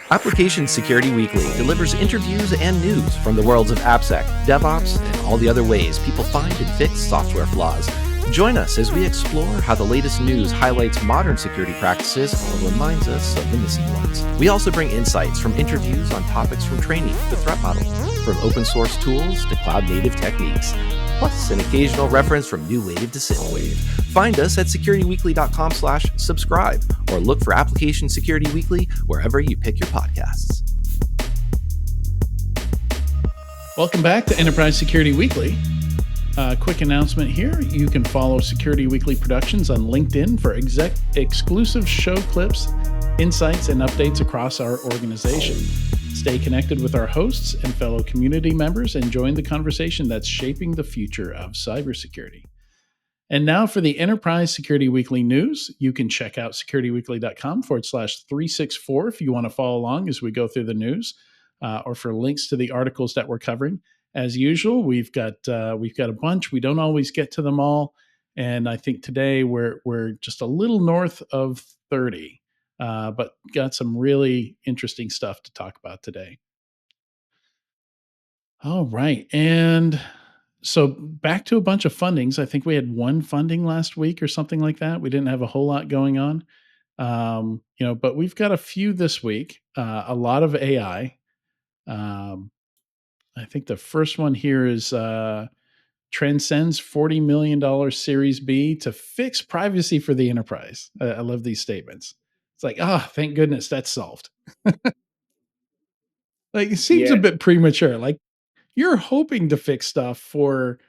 Application Security Weekly delivers interviews and news from the worlds of AppSec, DevOps, and all the other ways people find and fix software flaws. Join us as we explore how the latest news highlights modern security practices or reminds us of the missing ones. We also bring insights from interviews on topics from training to threat model, from open source tools to cloud-native techniques, plus an occasional reference from new wave to synthwave. Find us at securityweekly.com/subscribe or look for Application Security Weekly wherever you pick your podcasts. Welcome back to Enterprise Security Weekly. Quick announcement here. You can follow Security Weekly Productions on LinkedIn for exclusive show clips, insights, and updates across our organization. Stay connected with our hosts and fellow community members and join the conversation that's shaping the future of cybersecurity. And now for the Enterprise Security Weekly news. You can check out securityweekly.com/364 if you want to follow along as we go through the news, or for links to the articles that we're covering. As usual, we've got a bunch. We don't always get to them all, and I think today we're just a little north of 30, but got some really interesting stuff to talk about today. All right, and so back to a bunch of fundings. I think we had one funding last week or something like that. We didn't have a whole lot going on, but we've got a few this week. A lot of AI. I think the first one here is transcends $40 million Series B to fix privacy for the enterprise. I love these statements. It's like, thank goodness that's solved. Like, it seems a bit premature. Like, you're hoping to fix stuff for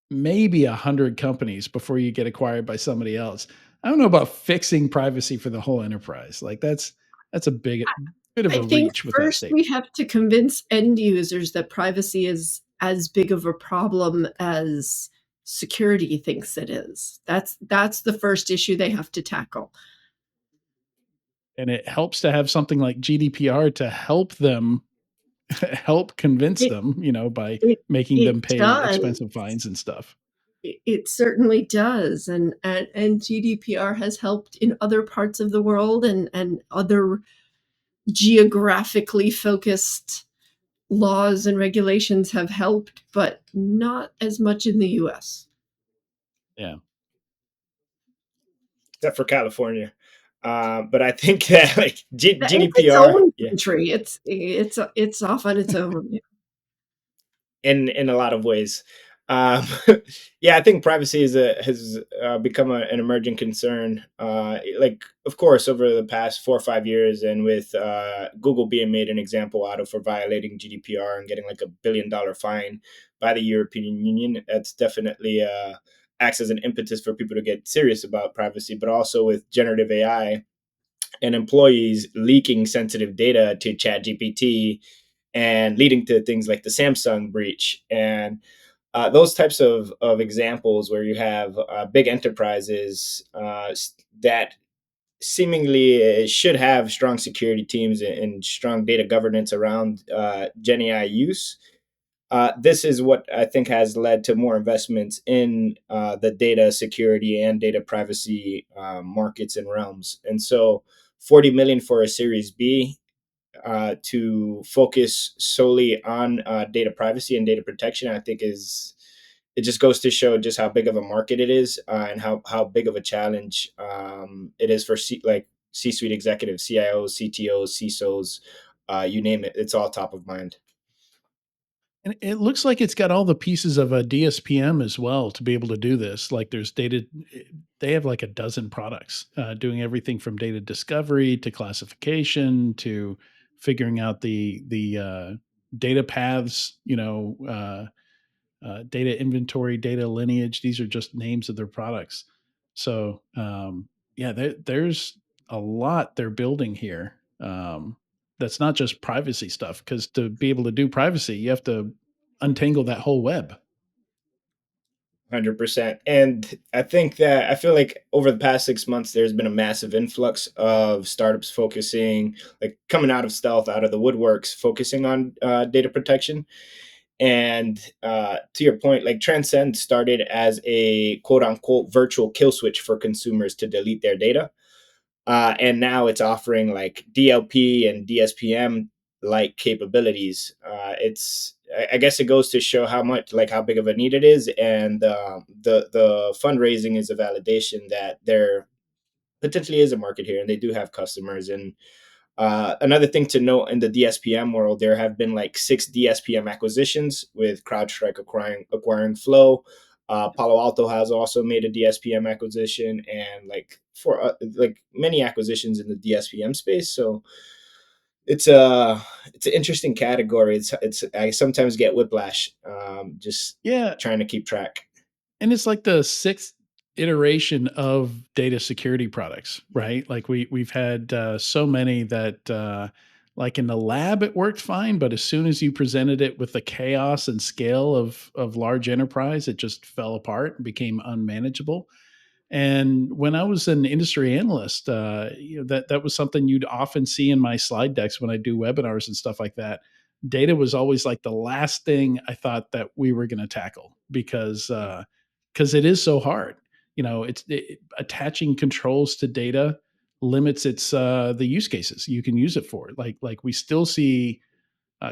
maybe 100 companies before you get acquired by somebody else. I don't know about fixing privacy for the whole enterprise. Like, that's a bit of a reach with that first statement. we have to convince end users that privacy is as big of a problem as security thinks it is. That's the first issue they have to tackle. And it helps to have something like GDPR to help them help convince them, by making them pay expensive fines and stuff. It certainly does. And GDPR has helped in other parts of the world, and other geographically focused laws and regulations have helped, but not as much in the US. Yeah. Except for California. But I think that GDPR, its own country. It's off on its own. In a lot of ways. I think privacy has become an emerging concern. Of course, over the past 4 or 5 years, and with Google being made an example out of for violating GDPR and getting like $1 billion fine by the European Union, that's definitely acts as an impetus for people to get serious about privacy. But also with generative AI and employees leaking sensitive data to ChatGPT and leading to things like the Samsung breach and those types of examples where you have big enterprises that seemingly should have strong security teams and strong data governance around Gen AI use. This is what I think has led to more investments in the data security and data privacy markets and realms. And so 40 million for a Series B to focus solely on data privacy and data protection, I think it just goes to show just how big of a market it is and how big of a challenge it is for C-suite executives, CIOs, CTOs, CISOs, you name it. It's all top of mind. And it looks like it's got all the pieces of a DSPM as well to be able to do this. Like there's data, they have like a dozen products doing everything from data discovery to classification to figuring out the data paths, data inventory, data lineage. These are just names of their products. So there's a lot they're building here. That's not just privacy stuff, because to be able to do privacy, you have to untangle that whole web. 100%. And I feel like over the past 6 months, there's been a massive influx of startups focusing, like coming out of stealth, out of the woodworks, focusing on data protection. And to your point, like Transcend started as a quote unquote virtual kill switch for consumers to delete their data. And now it's offering like DLP and DSPM like capabilities. I guess it goes to show how big of a need it is, and the fundraising is a validation that there potentially is a market here, and they do have customers. And another thing to note in the DSPM world, there have been like 6 DSPM acquisitions, with CrowdStrike acquiring Flow. Palo Alto has also made a DSPM acquisition, and like many acquisitions in the DSPM space. So it's an interesting category. It's I sometimes get whiplash just Yeah, trying to keep track. and it's like the sixth iteration of data security products, right? Like we've had so many that like in the lab it worked fine, but as soon as you presented it with the chaos and scale of large enterprise, it just fell apart and became unmanageable. And when I was an industry analyst, that was something you'd often see in my slide decks when I do webinars and stuff like that. Data was always like the last thing I thought that we were going to tackle because it is so hard. Attaching controls to data limits its the use cases you can use it for. Like we still see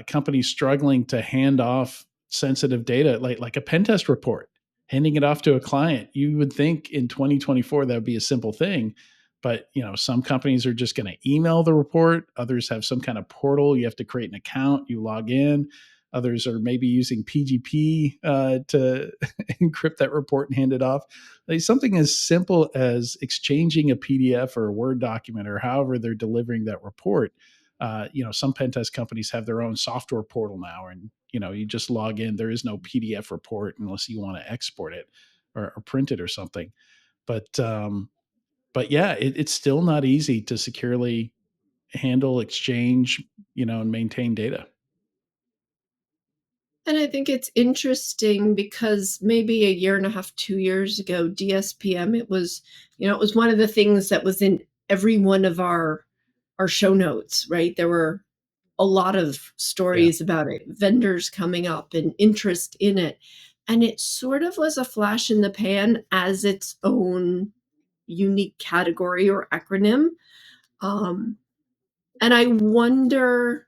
companies struggling to hand off sensitive data, like a pen test report, handing it off to a client. You would think in 2024 that would be a simple thing, but some companies are just going to email the report. Others have some kind of portal. You have to create an account. You log in. Others are maybe using PGP to encrypt that report and hand it off. Like something as simple as exchanging a PDF or a Word document or however they're delivering that report. Some pen test companies have their own software portal now, and you just log in. There is no PDF report unless you want to export it or print it or something. But yeah, it's still not easy to securely handle, exchange, and maintain data. And I think it's interesting because maybe a year and a half, 2 years ago, DSPM, it was one of the things that was in every one of our show notes, right? There were a lot of stories about it, vendors coming up and interest in it. And it sort of was a flash in the pan as its own unique category or acronym. And I wonder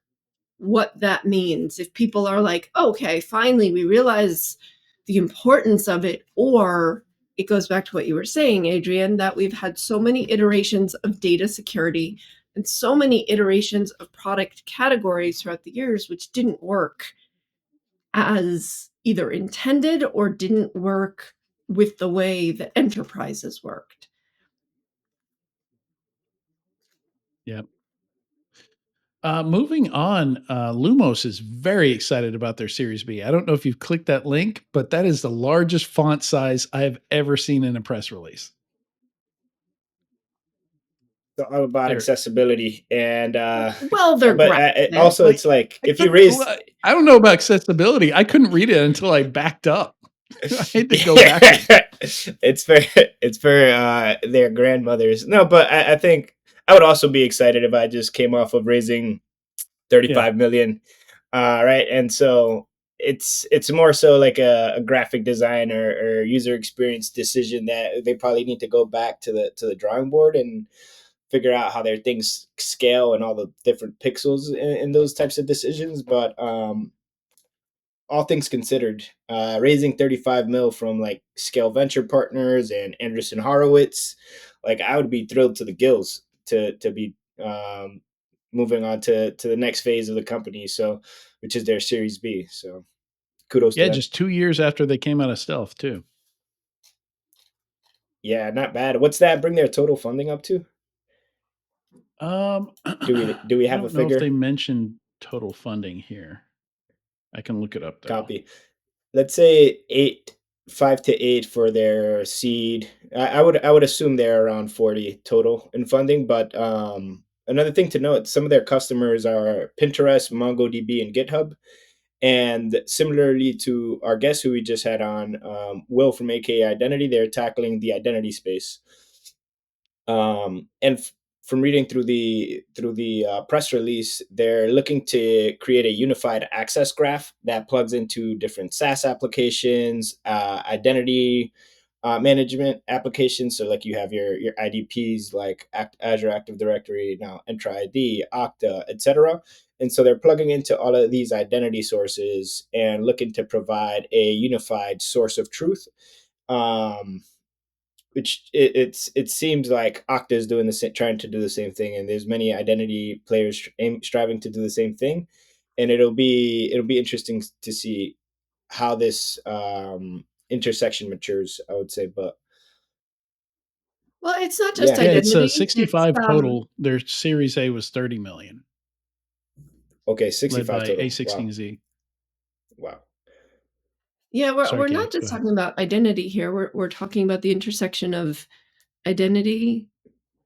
what that means. If people are like, okay, finally, we realize the importance of it, or it goes back to what you were saying, Adrian, that we've had so many iterations of data security and so many iterations of product categories throughout the years, which didn't work as either intended or didn't work with the way that enterprises worked. Yep. Moving on, Lumos is very excited about their Series B. I don't know if you've clicked that link, but that is the largest font size I have ever seen in a press release. It's all about accessibility, and well, they're but also it's like if you raise, I don't know about accessibility. I couldn't read it until I backed up. I had to go backwards. It's for their grandmothers. No, but I think I would also be excited if I just came off of raising 35 million, right? And so it's more so like a graphic design or user experience decision that they probably need to go back to the drawing board and figure out how their things scale and all the different pixels in those types of decisions. But all things considered, raising 35 mil from like Scale Venture Partners and Anderson Horowitz, like I would be thrilled to the gills to be moving on to the next phase of the company, so which is their Series B. So kudos to them. Just 2 years after they came out of stealth too. Yeah, not bad. What's that bring their total funding up to? Do we have a figure? I don't know if they mentioned total funding here. I can look it up though. Copy. Let's say 5 to 8 for their seed. I would assume they're around 40 total in funding. But another thing to note, some of their customers are Pinterest, MongoDB, and GitHub. And similarly to our guest who we just had on, Will from AKA Identity, they're tackling the identity space. From reading through the press release, they're looking to create a unified access graph that plugs into different SaaS applications, identity management applications. So like you have your IDPs like Azure Active Directory, now Entra ID, Okta, etc. And so they're plugging into all of these identity sources and looking to provide a unified source of truth. Um, which it seems like Okta is doing trying to do the same thing, and there's many identity players striving to do the same thing, and it'll be interesting to see how this intersection matures, I would say. But Well, it's not just yeah, Yeah, it's identity. It's 65 total. Their Series A was 30 million, okay, led 65 by total. Wow, A16Z. wow. yeah, Sorry, we're not Katie, go just ahead. talking about identity here. We're talking about the intersection of identity,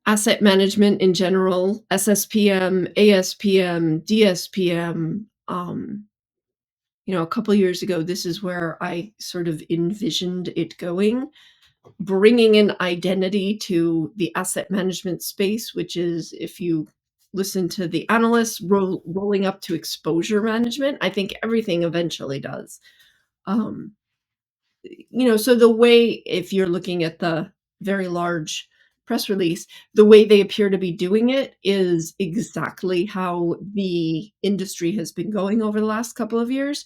asset management in general, SSPM, ASPM, DSPM. A couple years ago, this is where I sort of envisioned it going, bringing in identity to the asset management space, which is, if you listen to the analysts, rolling up to exposure management. I think everything eventually does. Um, so the way, if you're looking at the very large press release, the way they appear to be doing it is exactly how the industry has been going over the last couple of years.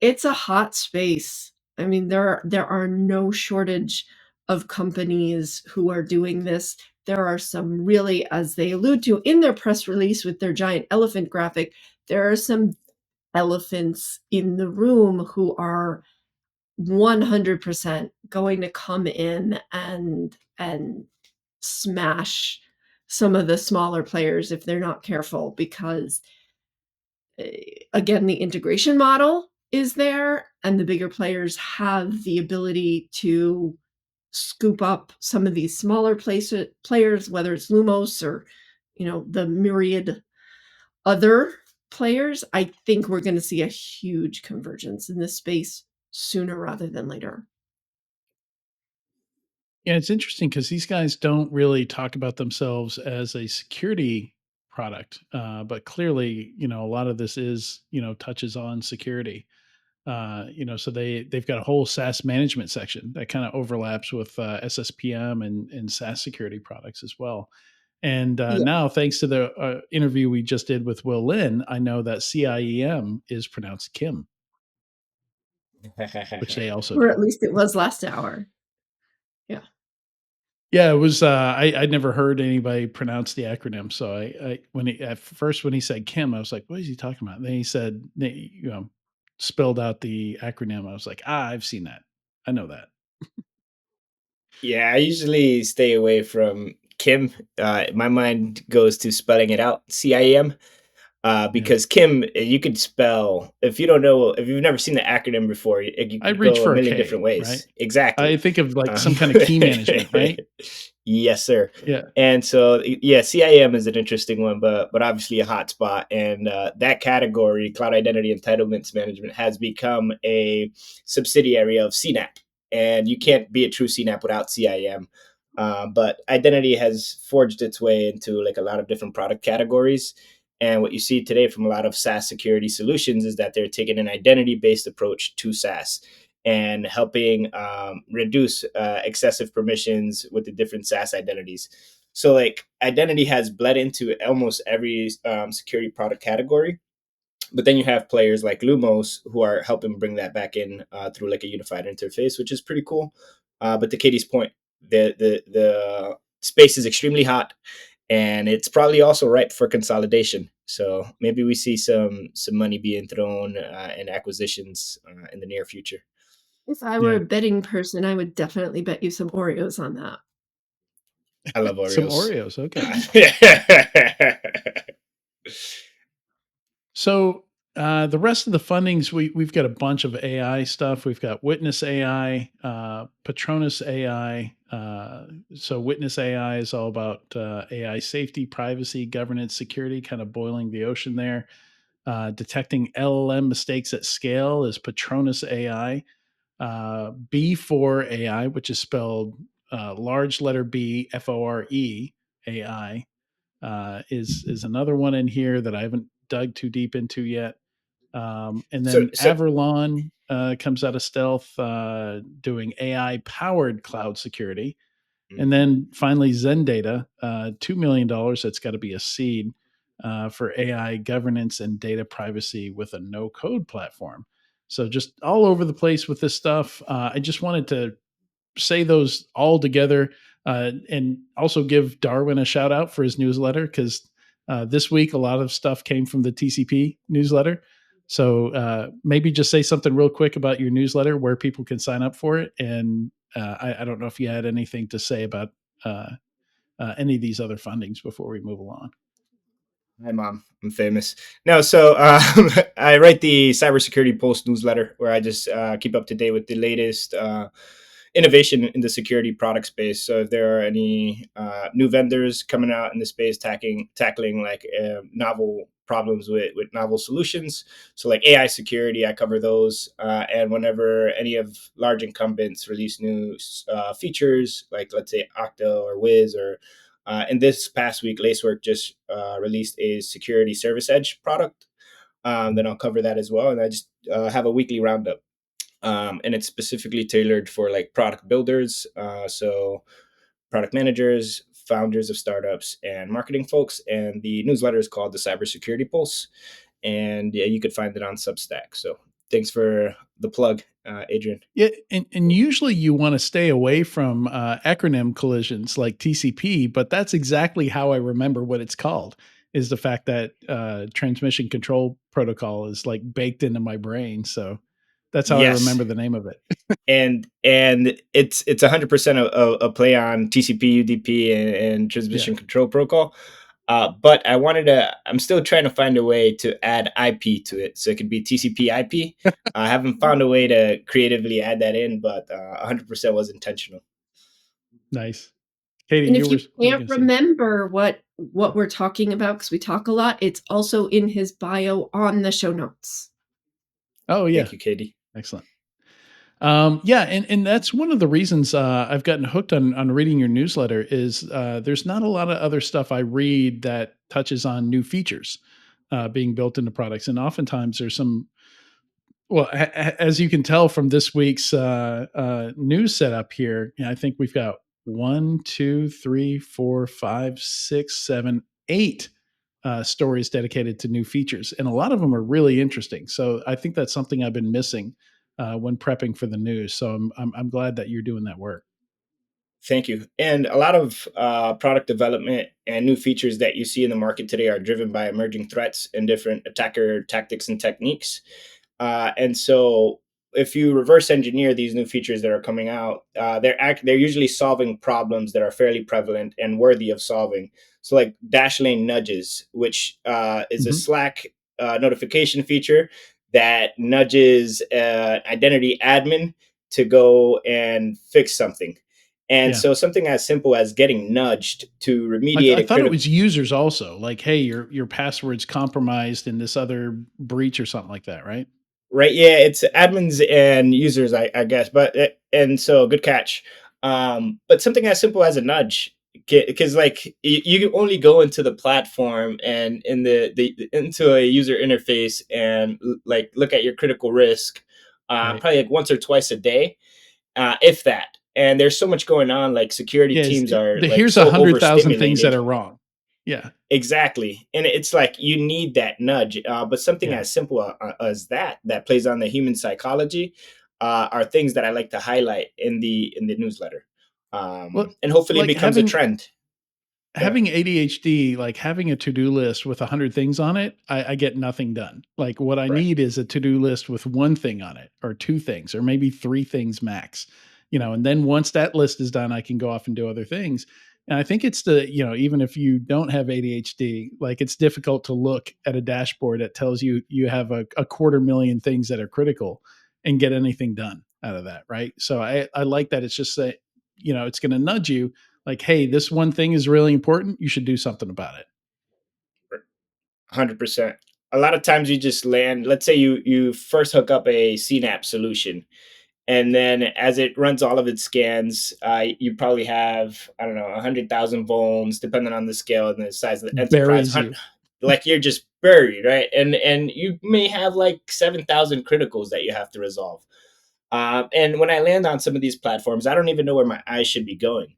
It's a hot space. I mean, there are no shortage of companies who are doing this. There are some really, as they allude to in their press release with their giant elephant graphic, there are some elephants in the room who are 100% going to come in and smash some of the smaller players if they're not careful, because again, the integration model is there, and the bigger players have the ability to scoop up some of these smaller players, whether it's Lumos or the myriad other players. I think we're going to see a huge convergence in this space sooner rather than later. Yeah, it's interesting because these guys don't really talk about themselves as a security product, but clearly, a lot of this is, touches on security. So they've got a whole SaaS management section that kind of overlaps with SSPM and SaaS security products as well. And Yeah. now, thanks to the interview we just did with Will Lin, I know that CIEM is pronounced Kim, which they also Or do. at least it was last hour. Yeah. Yeah, it was. I'd never heard anybody pronounce the acronym. So when he said Kim, I was like, "What is he talking about?" And then he said, spelled out the acronym. I was like, I've seen that. I know that. Yeah, I usually stay away from Kim. My mind goes to spelling it out, CIM. Yeah, Because Kim, you could spell, if you don't know, if you've never seen the acronym before, you I could reach go a for a million K, different right? ways. I Exactly. think of like some Um, kind of key management, right? yes, sir. Yeah, And so, yeah, CIM is an interesting one, but obviously a hot spot. And that category, cloud identity entitlements management, has become a subsidiary of CNAP. And you can't be a true CNAP without CIM. But identity has forged its way into like a lot of different product categories. And what you see today from a lot of SaaS security solutions is that they're taking an identity based approach to SaaS and helping reduce excessive permissions with the different SaaS identities. So, like, identity has bled into almost every security product category. But then you have players like Lumos who are helping bring that back in through like a unified interface, which is pretty cool. But to Katie's point, the space is extremely hot, and it's probably also ripe for consolidation. So maybe we see some money being thrown in acquisitions in the near future. If I were yeah. a betting person, I would definitely bet you some Oreos on that. I love Some Oreos. Oreos. Okay. Uh, So the rest of the fundings, we've got a bunch of AI stuff. We've got Witness AI, Patronus AI. So Witness AI is all about AI safety, privacy, governance, security, kind of boiling the ocean there. Detecting LLM mistakes at scale is Patronus AI. B4 AI, which is spelled large letter B, FORE AI, is another one in here that I haven't dug too deep into yet. And So, then Avalon comes out of stealth doing AI powered cloud security. And then finally, Zendata, $2 million. That's got to be a seed for AI governance and data privacy with a no code platform. So just all over the place with this stuff. I just wanted to say those all together and also give Darwin a shout out for his newsletter because this week a lot of stuff came from the TCP newsletter. So maybe just say something real quick about your newsletter where people can sign up for it. And I don't know if you had anything to say about uh, any of these other fundings before we move along. Hi, Mom. I'm famous. No, so I write the Cybersecurity Pulse newsletter where I just keep up to date with the latest innovation in the security product space. So if there are any new vendors coming out in the space tackling like novel problems with novel solutions, so like AI security, I cover those. And whenever any of large incumbents release new features, like let's say Okta or Wiz or and this past week, Lacework just released a security service edge product. Then I'll cover that as well. And I just have a weekly roundup. And it's specifically tailored for like product builders. So product managers, founders of startups, and marketing folks. And the newsletter is called the Cybersecurity Pulse. And yeah, you could find it on Substack. So thanks for the plug, Adrian. Yeah, and usually you want to stay away from acronym collisions like TCP, but that's exactly how I remember what it's called. Is the fact that transmission control protocol is like baked into my brain, so that's how I remember the name of it. and it's 100% a play on TCP, UDP, and transmission control protocol. But I'm still trying to find a way to add IP to it. So it could be TCP IP. I haven't found a way to creatively add that in, but 100% was intentional. Nice. Katie, and if you can't remember what we're talking about, because we talk a lot, it's also in his bio on the show notes. Oh, yeah. Thank you, Katie. Excellent. Yeah, and that's one of the reasons I've gotten hooked on reading your newsletter is there's not a lot of other stuff I read that touches on new features being built into products. And oftentimes there's some, well, as you can tell from this week's news setup here, I think we've got 1, 2, 3, 4, 5, 6, 7, 8 stories dedicated to new features. And a lot of them are really interesting. So I think that's something I've been missing when prepping for the news. So I'm glad that you're doing that work. Thank you. And a lot of product development and new features that you see in the market today are driven by emerging threats and different attacker tactics and techniques. And so if you reverse engineer these new features that are coming out, they're usually solving problems that are fairly prevalent and worthy of solving. So like Dashlane nudges, which is a Slack notification feature that nudges identity admin to go and fix something. And so something as simple as getting nudged to remediate. I thought it was users also, like, hey, your password's compromised in this other breach or something like that, right? Right. Yeah, it's admins and users, I guess. But and so good catch. But something as simple as a nudge, because like you only go into the platform and in the into a user interface and like look at your critical risk, probably like once or twice a day, if that. And there's so much going on. Like security teams are like here's so 100,000 things that are wrong. Yeah, exactly. And it's like you need that nudge. But something as simple as that plays on the human psychology are things that I like to highlight in the newsletter. And hopefully it becomes a trend. Having ADHD, like having a to-do list with 100 things on it, I get nothing done. Like what I need is a to-do list with one thing on it or two things or maybe three things max, and then once that list is done, I can go off and do other things. And I think it's even if you don't have ADHD, like it's difficult to look at a dashboard that tells you you have a 250,000 things that are critical and get anything done out of that. Right. So I like that. It's just that, it's going to nudge you like, hey, this one thing is really important. You should do something about it. 100%. A lot of times you just land, let's say you first hook up a Synapse solution. And then as it runs all of its scans, you probably have, I don't know, 100,000 vulns, depending on the scale and the size of the enterprise. Like you're just buried, right? And you may have like 7,000 criticals that you have to resolve. And when I land on some of these platforms, I don't even know where my eyes should be going.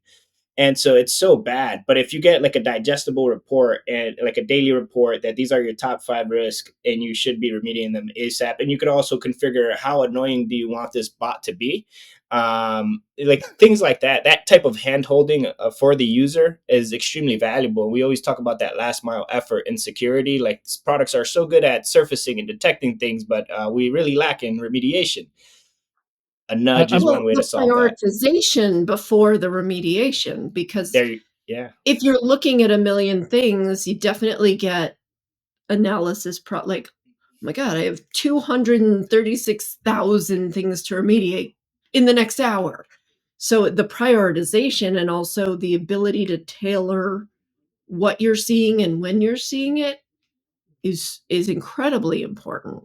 And so it's so bad. But if you get like a digestible report and like a daily report that these are your top 5 risks and you should be remediating them ASAP, and you could also configure how annoying do you want this bot to be, like things like that. That type of hand holding for the user is extremely valuable. We always talk about that last mile effort in security. Like products are so good at surfacing and detecting things, but we really lack in remediation. A nudge is one Well, way to the solve that. prioritization before the remediation, because There, yeah. if you're looking at a million things, you definitely get analysis like, oh my God, I have 236,000 things to remediate in the next hour. So the prioritization and also the ability to tailor what you're seeing and when you're seeing it is incredibly important.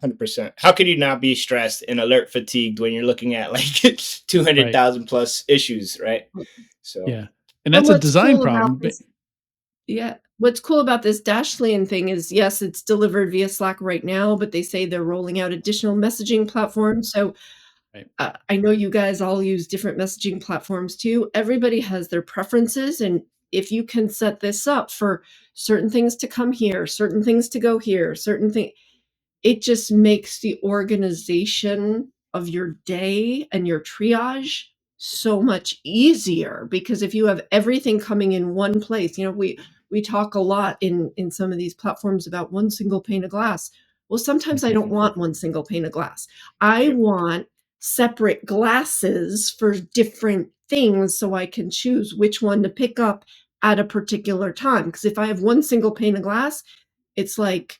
100%. How could you not be stressed and alert fatigued when you're looking at like Right. 200,000 plus issues, right? So, Yeah. And And that's a what's design cool about problem. this what's cool about this Dashlane thing is, yes, it's delivered via Slack right now, but they say they're rolling out additional messaging platforms. So Right. I know you guys all use different messaging platforms too. Everybody has their preferences. And if you can set this up for certain things to come here, certain things to go here, certain things, it just makes the organization of your day and your triage so much easier, because if you have everything coming in one place, we talk a lot in some of these platforms about one single pane of glass. Well, sometimes I don't want one single pane of glass. I yep. want separate glasses for different things so I can choose which one to pick up at a particular time. Because if I have one single pane of glass, it's like,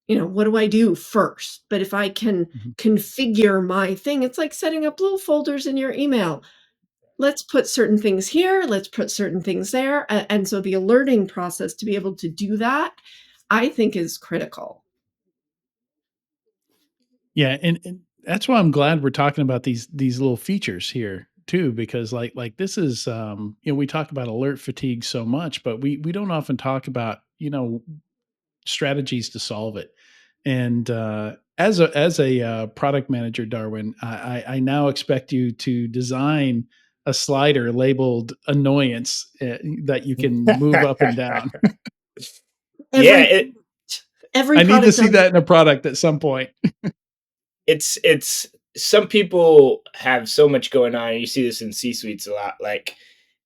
what do I do first? But if I can Mhm. configure my thing, it's like setting up little folders in your email. Let's put certain things here, let's put certain things there. And so the alerting process to be able to do that, I think, is critical. Yeah, and that's why I'm glad we're talking about these little features here too, because like this is we talk about alert fatigue so much, but we don't often talk about strategies to solve it. And as a product manager, Darwin, I now expect you to design a slider labeled annoyance that you can move up and down. Yeah, Every every I need to product see does that it. in a product at some point. it's some people have so much going on. You see this in C suites a lot. Like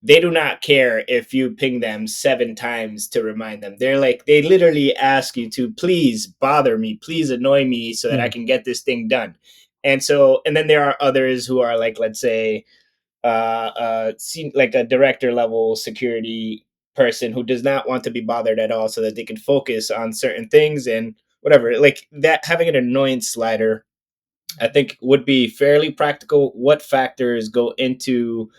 they do not care if you ping them 7 times to remind them. They're like, they literally ask you to please bother me, please annoy me so that I Yeah. can get this thing done. And then there are others who are like, let's say, like a director level security person who does not want to be bothered at all so that they can focus on certain things and whatever. Like that, having an annoyance slider, I think would be fairly practical. What factors go into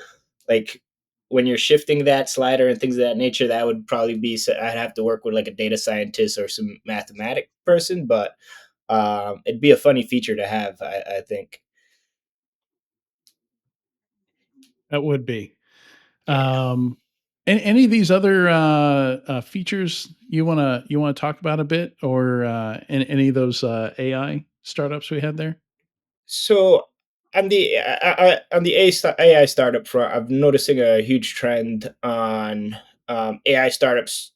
like when you're shifting that slider and things of that nature? That would probably be, so I'd have to work with like a data scientist or some mathematic person, but it'd be a funny feature to have, I think. That would be. Yeah. Any of these other features you wanna talk about a bit, or any of those AI startups we had there? So on the AI startup front, I'm noticing a huge trend on AI startups.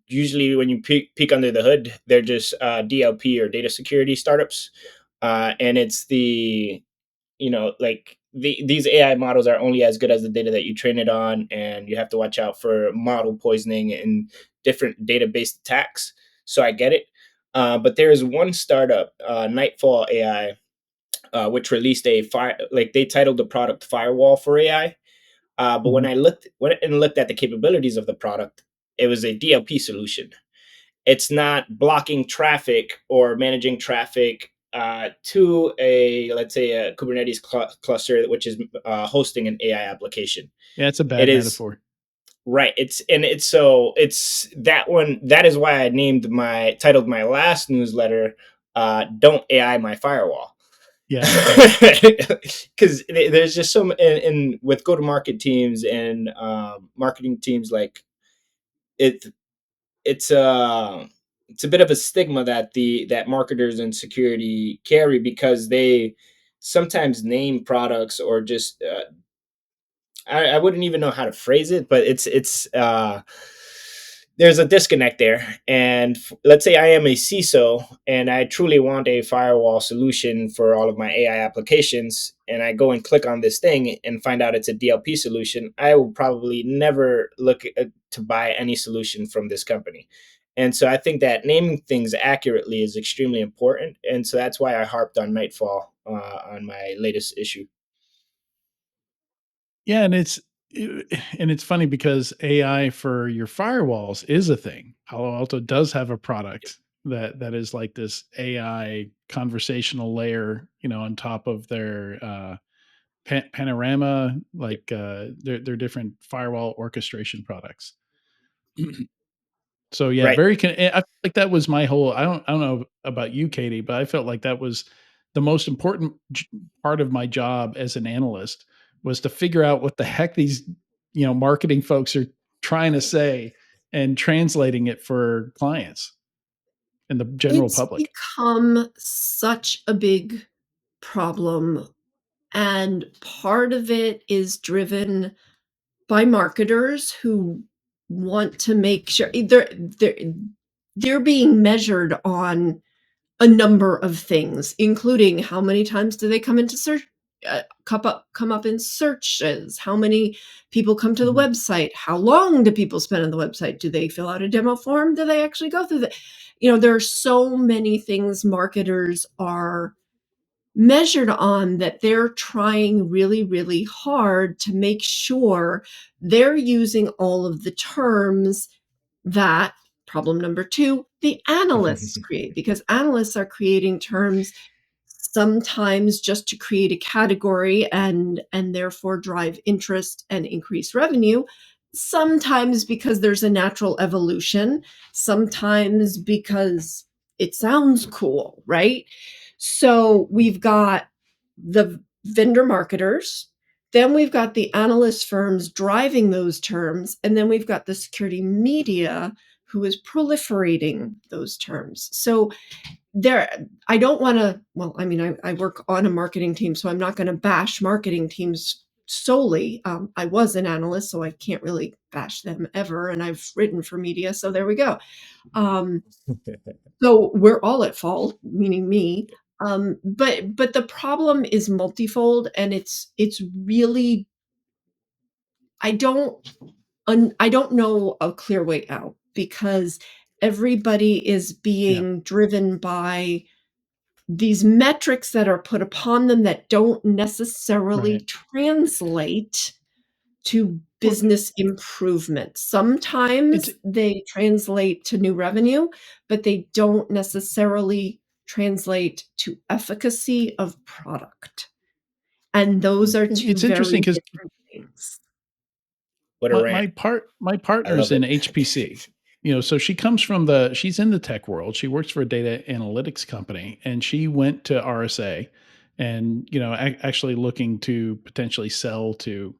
Usually, when you peek under the hood, they're just DLP or data security startups, and it's like these AI models are only as good as the data that you train it on, and you have to watch out for model poisoning and different database attacks. So I get it, but there is one startup, Nightfall AI, which released like they titled the product Firewall for AI. But when Mhm. I went and looked at the capabilities of the product, it was a DLP solution. It's not blocking traffic or managing traffic to a, let's say, a Kubernetes cluster, which is hosting an AI application. Yeah, it's a It bad is metaphor. right. It's that one. That is why I titled my last newsletter, "Don't AI My Firewall." Yeah, right. Because there's just some in with go to market teams and marketing teams, like it it's a bit of a stigma that that marketers and security carry, because they sometimes name products, or just I wouldn't even know how to phrase it, but there's a disconnect there. And let's say I am a CISO and I truly want a firewall solution for all of my AI applications, and I go and click on this thing and find out it's a DLP solution. I will probably never look to buy any solution from this company. And so I think that naming things accurately is extremely important. And so that's why I harped on Nightfall on my latest issue. Yeah, and it's funny because AI for your firewalls is a thing. Palo Alto does have a product that is like this AI conversational layer, on top of their panorama, like their different firewall orchestration products. So yeah, Right. I feel like that was my whole. I don't know about you, Katie, but I felt like that was the most important part of my job as an analyst, was to figure out what the heck these marketing folks are trying to say and translating it for clients and the general It's public. become such a big problem, and part of it is driven by marketers who want to make sure they're being measured on a number of things, including how many times do they come into search, come up in searches, how many people come to the Mhm. website, how long do people spend on the website, do they fill out a demo form, do they actually go through the, there are so many things marketers are measured on, that they're trying really, really hard to make sure they're using all of the terms that, problem number 2, the analysts create, because analysts are creating terms sometimes just to create a category and therefore drive interest and increase revenue, sometimes because there's a natural evolution, sometimes because it sounds cool, right? So we've got the vendor marketers, then we've got the analyst firms driving those terms, and then we've got the security media who is proliferating those terms. So I don't want to, well, I mean, I work on a marketing team, so I'm not going to bash marketing teams solely. I was an analyst, so I can't really bash them ever. And I've written for media, so there we go. So we're all at fault, meaning me. But the problem is multifold, and it's really, I don't know a clear way out, because everybody is Yeah, being driven by these metrics that are put upon them that don't necessarily right. translate to Well, business improvement. it's Sometimes they translate to new revenue, but they don't necessarily translate to efficacy of product. And those are two it's interesting very because different things. What a rant. my I partner's love in it. HPC. So she's in the tech world. She works for a data analytics company, and she went to RSA, and actually looking to potentially sell to,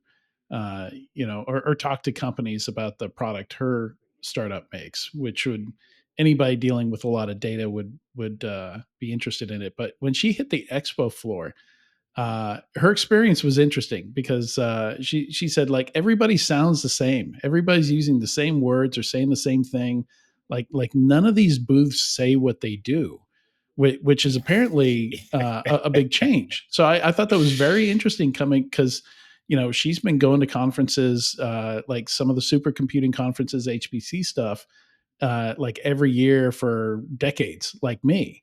or talk to companies about the product her startup makes, which would anybody dealing with a lot of data would be interested in it. But when she hit the expo floor, her experience was interesting because she said, like, everybody sounds the same. Everybody's using the same words or saying the same thing. Like none of these booths say what they do, which is apparently a big change. So I thought that was very interesting coming because she's been going to conferences, like some of the supercomputing conferences, HPC stuff, like every year for decades, like me,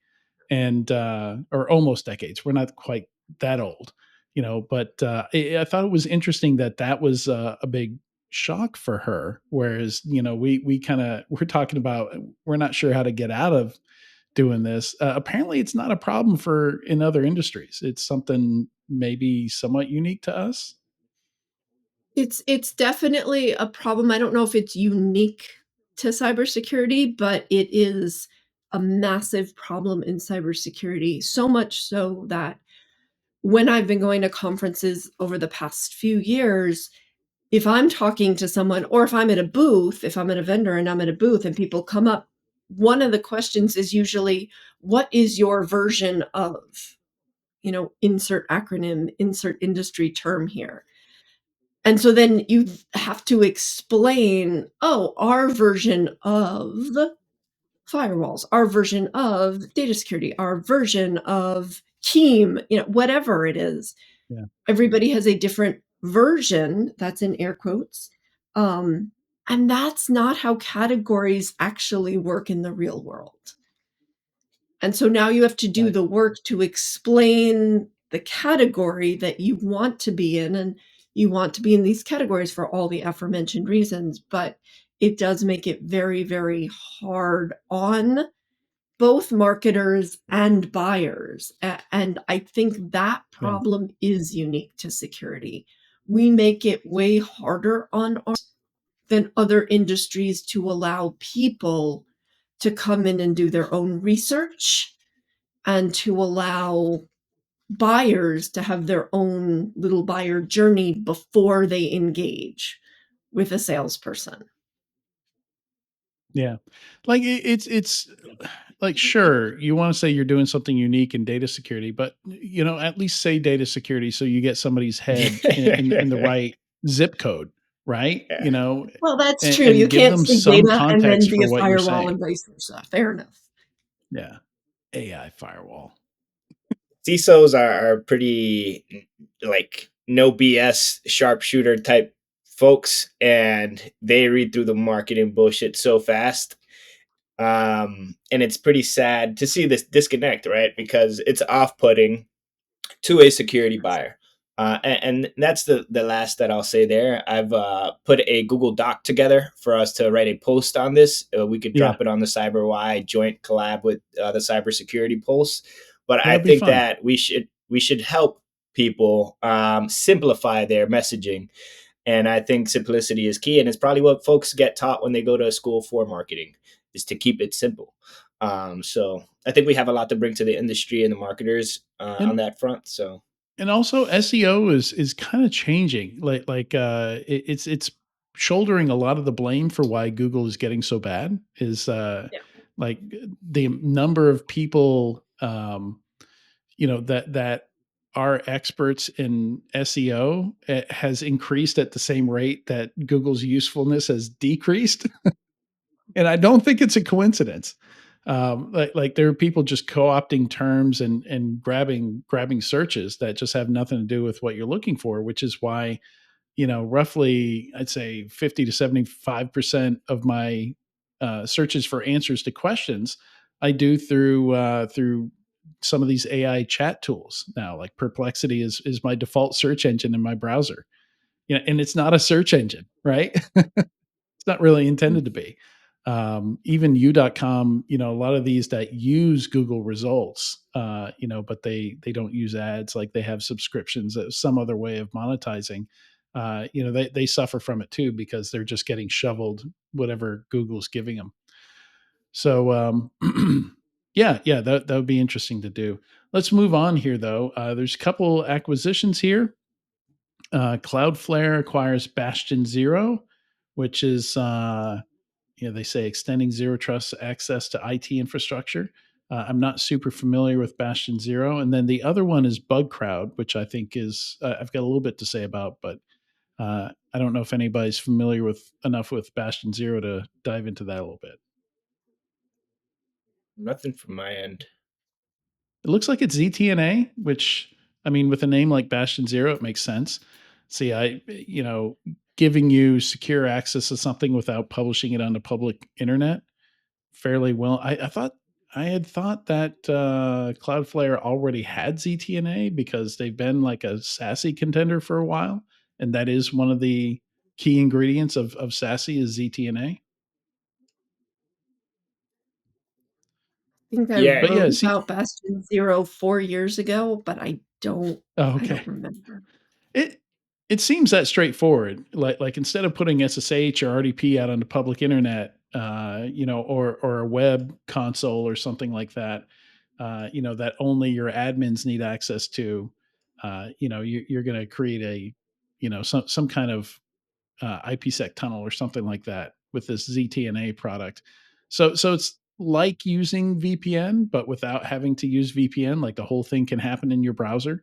and or almost decades. We're not quite that old, but I thought it was interesting that was a big shock for her. Whereas, we kind of we're talking about we're not sure how to get out of doing this. Apparently, it's not a problem for in other industries. It's something maybe somewhat unique to us. It's definitely a problem. I don't know if it's unique to cybersecurity, but it is a massive problem in cybersecurity. So much so that when I've been going to conferences over the past few years, if I'm talking to someone, or if I'm at a booth, if I'm at a vendor and I'm at a booth and people come up, one of the questions is usually, what is your version of, insert acronym, insert industry term here. And so then you have to explain, our version of firewalls, our version of data security, our version of Keem, whatever it is. Yeah. Everybody has a different version, that's in air quotes. And that's not how categories actually work in the real world. And so now you have to do Right. the work to explain the category that you want to be in. And you want to be in these categories for all the aforementioned reasons, but it does make it very, very hard on both marketers and buyers. And I think that Yeah. problem is unique to security. We make it way harder on us than other industries to allow people to come in and do their own research, and to allow buyers to have their own little buyer journey before they engage with a salesperson. Yeah. Like it's like, sure, you want to say you're doing something unique in data security, but at least say data security so you get somebody's head in the right zip code, right? Yeah. Well, that's And, true. You and give can't them say some data and then context be for a what you're firewall saying. and vice versa. Fair enough. Yeah. AI firewall. CISOs are pretty like no BS sharpshooter type folks, and they read through the marketing bullshit so fast. And it's pretty sad to see this disconnect, right? Because it's off-putting to a security buyer. And that's the last that I'll say there. I've put a Google Doc together for us to write a post on this. We could Yeah. drop it on the CyberY joint collab with the Cybersecurity Pulse. But I That'd be think fun. that we should help people simplify their messaging. And I think simplicity is key. And it's probably what folks get taught when they go to a school for marketing, is to keep it simple. So I think we have a lot to bring to the industry and the marketers on And that front. So and also SEO is kind of changing. It's shouldering a lot of the blame for why Google is getting so bad. Is Yeah. like the number of people that are experts in SEO has increased at the same rate that Google's usefulness has decreased. And I don't think it's a coincidence. Like there are people just co-opting terms and grabbing searches that just have nothing to do with what you're looking for, which is why, roughly I'd say 50 to 75% of my searches for answers to questions I do through some of these AI chat tools now. Like Perplexity is my default search engine in my browser. And it's not a search engine, right? It's not really intended to be. Even u.com, a lot of these that use Google results, but they don't use ads, like they have subscriptions, some other way of monetizing. They suffer from it too, because they're just getting shoveled whatever Google's giving them. So yeah, that would be interesting to do. Let's move on here though. There's a couple acquisitions here. Cloudflare acquires Bastion Zero, which is they say extending zero trust access to IT infrastructure. I'm not super familiar with Bastion Zero, and then the other one is Bugcrowd, which I think is I've got a little bit to say about, but I don't know if anybody's familiar with enough with Bastion Zero to dive into that a little bit. nothing from my end. It looks like it's ZTNA, which, I mean, with a name like Bastion Zero, it makes sense. See, giving you secure access to something without publishing it on the public internet fairly well. I had thought that Cloudflare already had ZTNA because they've been like a SASE contender for a while, and that is one of the key ingredients of SASE is ZTNA. I think I Yeah. But yeah, wrote about Bastion Zero 4 years ago, but I don't okay. remember. It seems that straightforward. Like instead of putting SSH or RDP out on the public internet, or a web console or something like that, that only your admins need access to, you're going to create some kind of IPsec tunnel or something like that with this ZTNA product. So it's like using VPN, but without having to use VPN. Like the whole thing can happen in your browser.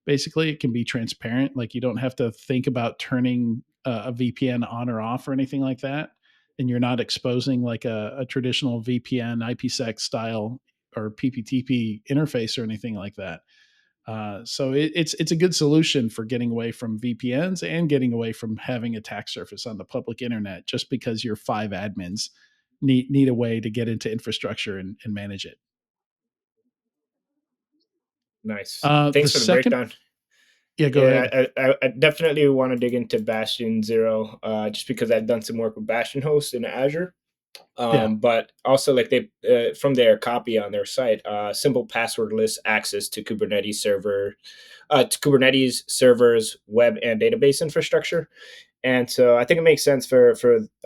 Basically, it can be transparent. Like you don't have to think about turning a VPN on or off or anything like that. And you're not exposing like a traditional VPN IPsec style or PPTP interface or anything like that. So it's a good solution for getting away from VPNs and getting away from having attack surface on the public internet. Just because your 5 admins need a way to get into infrastructure and manage it. Nice. The Thanks for the second, breakdown. yeah, go Yeah, ahead. I definitely want to dig into Bastion Zero, just because I've done some work with Bastion Host in Azure. Yeah, But also, like they from their copy on their site, simple passwordless access to Kubernetes servers, web and database infrastructure. And so I think it makes sense for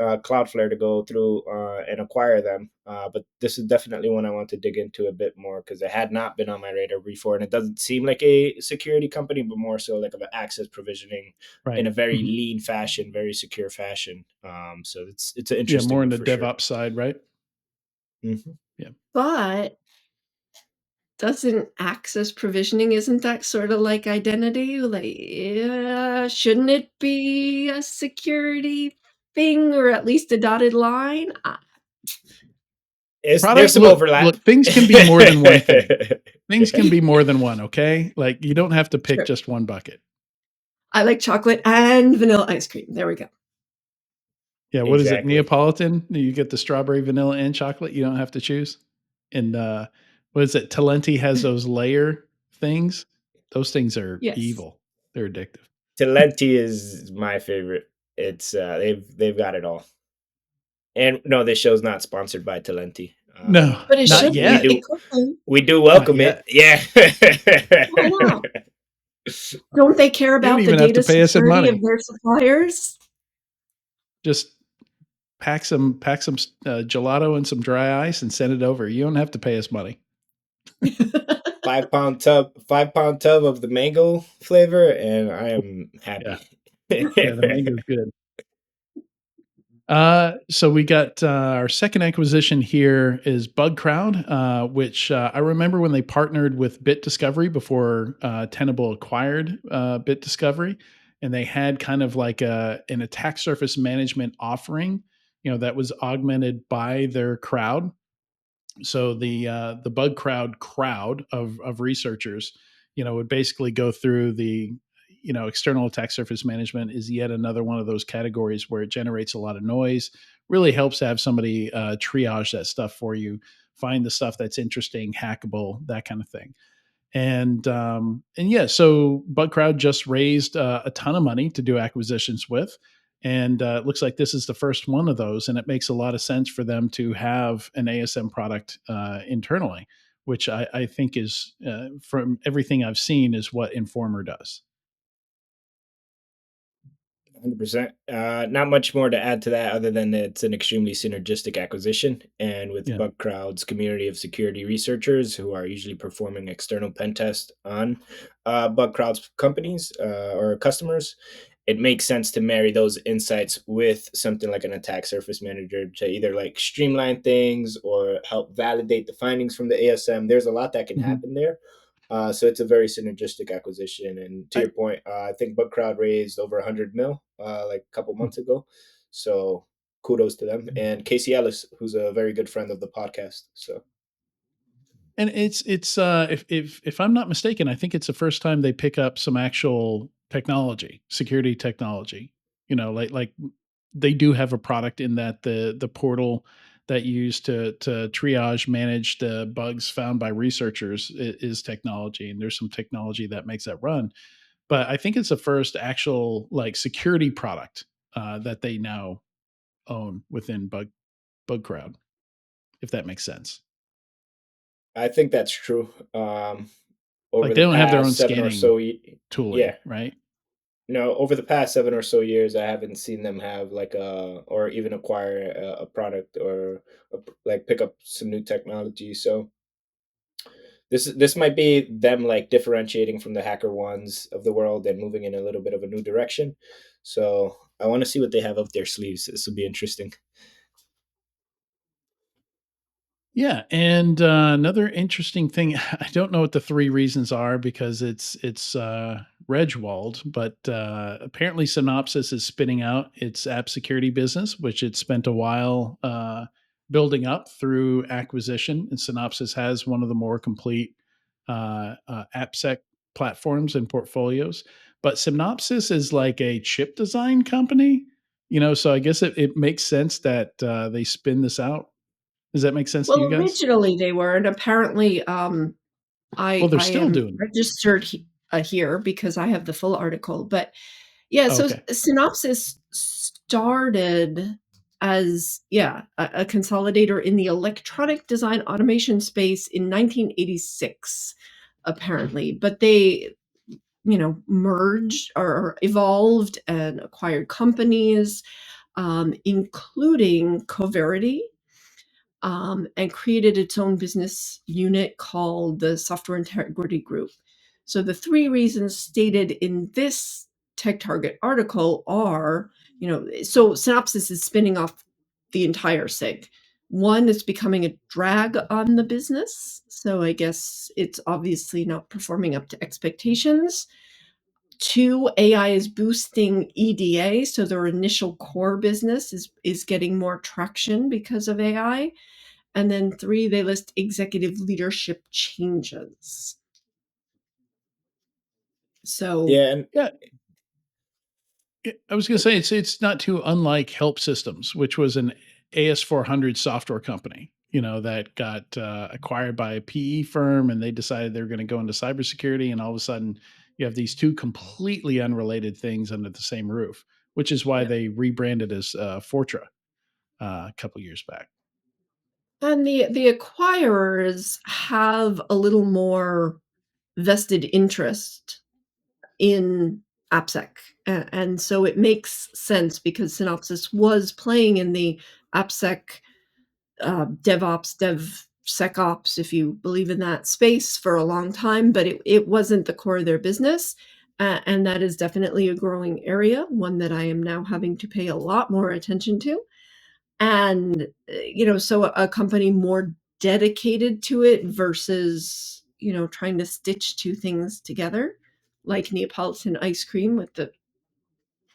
Cloudflare to go through and acquire them. But this is definitely one I want to dig into a bit more, because it had not been on my radar before, and it doesn't seem like a security company, but more so like of an access provisioning in right. a very Mhm. lean fashion, very secure fashion. So it's an Yeah, interesting more in one the for sure. DevOps side, right? Mhm. Yeah. But doesn't access provisioning, isn't that sort of like identity? Like, yeah, shouldn't it be a security thing or at least a dotted line? There's Product some overlap. look, things can be more than one thing. Things can be more than one, okay? Like you don't have to pick Sure. just one bucket. I like chocolate and vanilla ice cream. There we go. Yeah, what is it? Exactly. Neapolitan? You get the strawberry, vanilla, and chocolate. You don't have to choose. And what is it? Talenti has those layer things. Those things are Yes. evil. They're addictive. Talenti is my favorite. It's they've got it all. And no, this show's not sponsored by Talenti. No, But it not should We be. yet. It do could be. we do Not welcome it. yet. Yeah. Why not? Don't they care You don't about the even have to data pay us in security money. of their suppliers? Just pack some gelato and some dry ice and send it over. You don't have to pay us money. 5 pound tub of the mango flavor, and I am Yeah, happy. yeah, the mango's good. So we got our second acquisition here is Bugcrowd, which I remember when they partnered with Bit Discovery before Tenable acquired Bit Discovery, and they had kind of like an attack surface management offering, that was augmented by their crowd. So the Bugcrowd crowd of researchers, would basically go through the external attack surface management is yet another one of those categories where it generates a lot of noise. Really helps to have somebody triage that stuff for you, find the stuff that's interesting, hackable, that kind of thing. And yeah, so Bugcrowd just raised a ton of money to do acquisitions with, and it looks like this is the first one of those, and it makes a lot of sense for them to have an ASM product internally, which I think is from everything I've seen is what Informer does. 100%. Not much more to add to that other than it's an extremely synergistic acquisition. And with Yeah. Bugcrowd's community of security researchers who are usually performing external pen tests on Bugcrowd's companies or customers, it makes sense to marry those insights with something like an attack surface manager to either like streamline things or help validate the findings from the ASM. There's a lot that can Mhm. happen there. So it's a very synergistic acquisition. And to I, your point, I think Bugcrowd raised over 100 mil like a couple months ago. So kudos to them. And Casey Ellis, who's a very good friend of the podcast. So and it's if I'm not mistaken, I think it's the first time they pick up some actual technology, security technology. Like they do have a product in that the portal that you use to triage manage the bugs found by researchers is technology, and there's some technology that makes that run. But I think it's the first actual like security product that they now own within Bugcrowd, if that makes sense. I think that's true. Like Over they the don't have their own past seven or scanning so, tooling, yeah, right? no, over the past 7 or so years, I haven't seen them have like or even acquire a product or like pick up some new technology. So this might be them like differentiating from the hacker ones of the world and moving in a little bit of a new direction. So I want to see what they have up their sleeves. This will be interesting. Yeah, and another interesting thing, I don't know what the 3 reasons are because it's Regwald, but apparently Synopsys is spinning out its app security business, which it spent a while building up through acquisition. And Synopsys has one of the more complete appsec platforms and portfolios. But Synopsys is like a chip design company, so I guess it makes sense that they spin this out. Does that make sense to you Well, guys? originally they were, and apparently, Well, they're I still am doing. registered here because I have the full article. But yeah, Oh, so okay. Synopsys started as a consolidator in the electronic design automation space in 1986, apparently. But they merged or evolved and acquired companies, including Coverity, and created its own business unit called the Software Integrity Group. So the 3 reasons stated in this Tech Target article are, so Synopsys is spinning off the entire SIG. One, it's becoming a drag on the business. So I guess it's obviously not performing up to expectations. 2, AI is boosting EDA, so their initial core business is getting more traction because of AI. And then 3, they list executive leadership changes. So Yeah, and Yeah, I was going to say it's not too unlike Help Systems, which was an AS400 software company, that got acquired by a PE firm, and they decided they were going to go into cybersecurity, and all of a sudden you have these 2 completely unrelated things under the same roof, which is why yeah. they rebranded as Fortra a couple years back. And the acquirers have a little more vested interest in AppSec. And so it makes sense because Synopsys was playing in the AppSec, DevOps, DevSecOps, if you believe in that space, for a long time, but it wasn't the core of their business. And that is definitely a growing area, one that I am now having to pay a lot more attention to. And, so a company more dedicated to it versus, trying to stitch 2 things together, like Neapolitan ice cream with the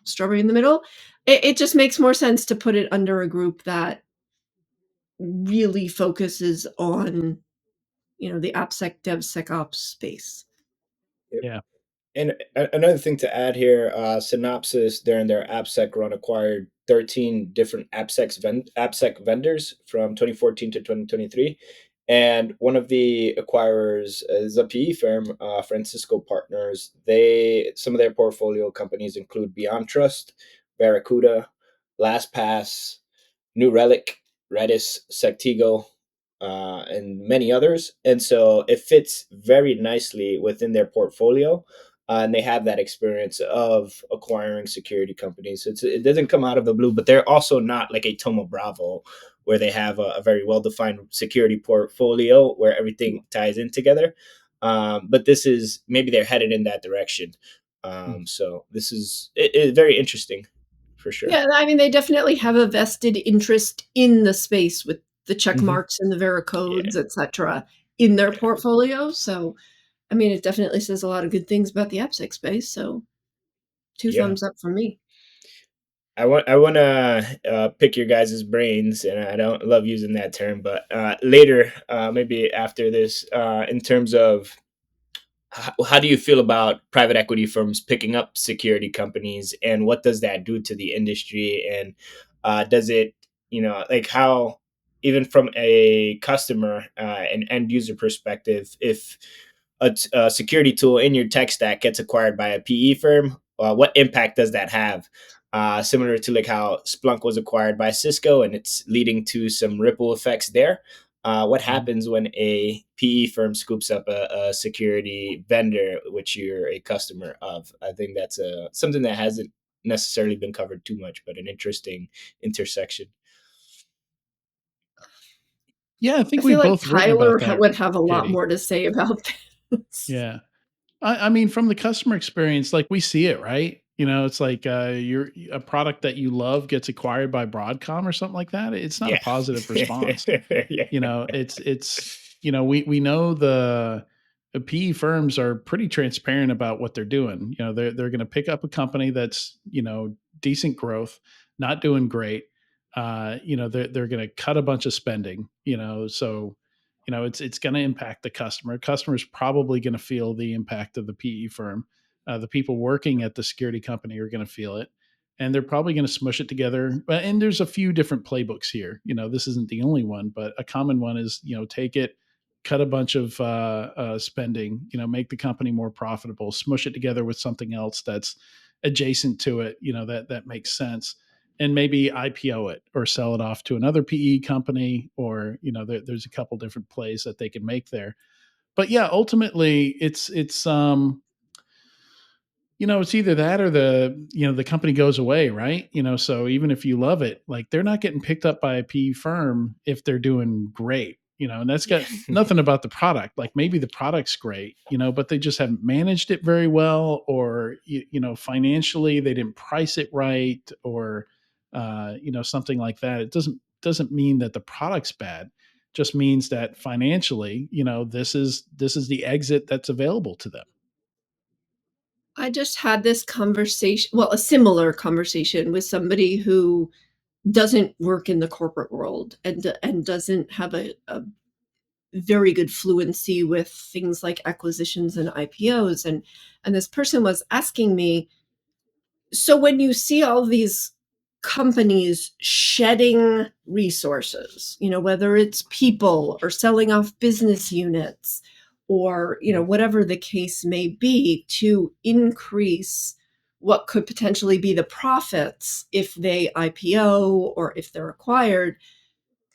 strawberry in the middle. It just makes more sense to put it under a group that really focuses on, the AppSec, DevSecOps space. Yeah. And another thing to add here, Synopsys during their AppSec run acquired 13 different AppSec vendors from 2014 to 2023. And one of the acquirers is a PE firm, Francisco Partners. Some of their portfolio companies include Beyond Trust, Barracuda, LastPass, New Relic, Redis, Sectigo, and many others. And so it fits very nicely within their portfolio. And they have that experience of acquiring security companies. It doesn't come out of the blue, but they're also not like a Tomo Bravo, where they have a very well defined security portfolio where everything ties in together. But this is maybe they're headed in that direction. So this is very interesting for sure. Yeah, I mean, they definitely have a vested interest in the space with the check Mhm. marks and the Yeah. Vericodes, etc., in their portfolio. So, I mean, it definitely says a lot of good things about the AppSec space. So, 2 Yeah. thumbs up from me. I want to pick your guys' brains, and I don't love using that term, but later, maybe after this, in terms of how do you feel about private equity firms picking up security companies, and what does that do to the industry? And does it, like how, even from a customer and end user perspective, if a security tool in your tech stack gets acquired by a PE firm, what impact does that have? Similar to like how Splunk was acquired by Cisco, and it's leading to some ripple effects there. What Mhm. happens when a PE firm scoops up a security vendor, which you're a customer of? I think that's something that hasn't necessarily been covered too much, but an interesting intersection. Yeah, I I think feel we've like both written about Tyler that, would have a lot Katie. more to say about this. Yeah. I mean, from the customer experience, like we see it, right? It's like a product that you love gets acquired by Broadcom or something like that. It's not a Yeah. positive response. Yeah. We know the PE firms are pretty transparent about what they're doing. They're going to pick up a company that's decent growth, not doing great. They're going to cut a bunch of spending. So it's going to impact the customer. Customer's probably going to feel the impact of the PE firm. The people working at the security company are going to feel it, and they're probably going to smush it together. And there's a few different playbooks here. This isn't the only one, but a common one is take it, cut a bunch of spending, make the company more profitable, smush it together with something else that's adjacent to it, that makes sense, and maybe IPO it or sell it off to another PE company, or there's a couple different plays that they can make there. But yeah, ultimately it's it's either that or the company goes away, right? So even if you love it, like they're not getting picked up by a PE firm if they're doing great, and that's got nothing about the product. Like maybe the product's great, but they just haven't managed it very well, or, financially they didn't price it right, or, something like that. It doesn't mean that the product's bad. Just means that financially, this is the exit that's available to them. I just had this conversation, well, a similar conversation with somebody who doesn't work in the corporate world and doesn't have a very good fluency with things like acquisitions and IPOs. And this person was asking me, so when you see all these companies shedding resources, whether it's people or selling off business units or, whatever the case may be, to increase what could potentially be the profits if they IPO or if they're acquired,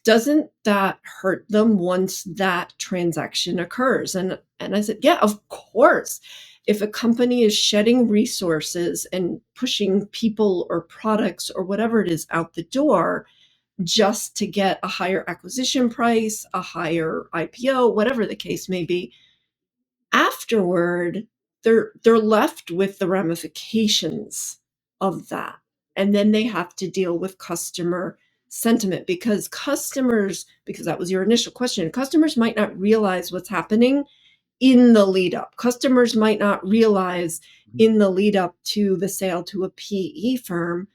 doesn't that hurt them once that transaction occurs? And I said, yeah, of course. If a company is shedding resources and pushing people or products or whatever it is out the door just to get a higher acquisition price, a higher IPO, whatever the case may be, afterward, they're left with the ramifications of that. And then they have to deal with customer sentiment, because that was your initial question, customers might not realize what's happening in the lead up. Customers might not realize in the lead up to the sale to a PE firm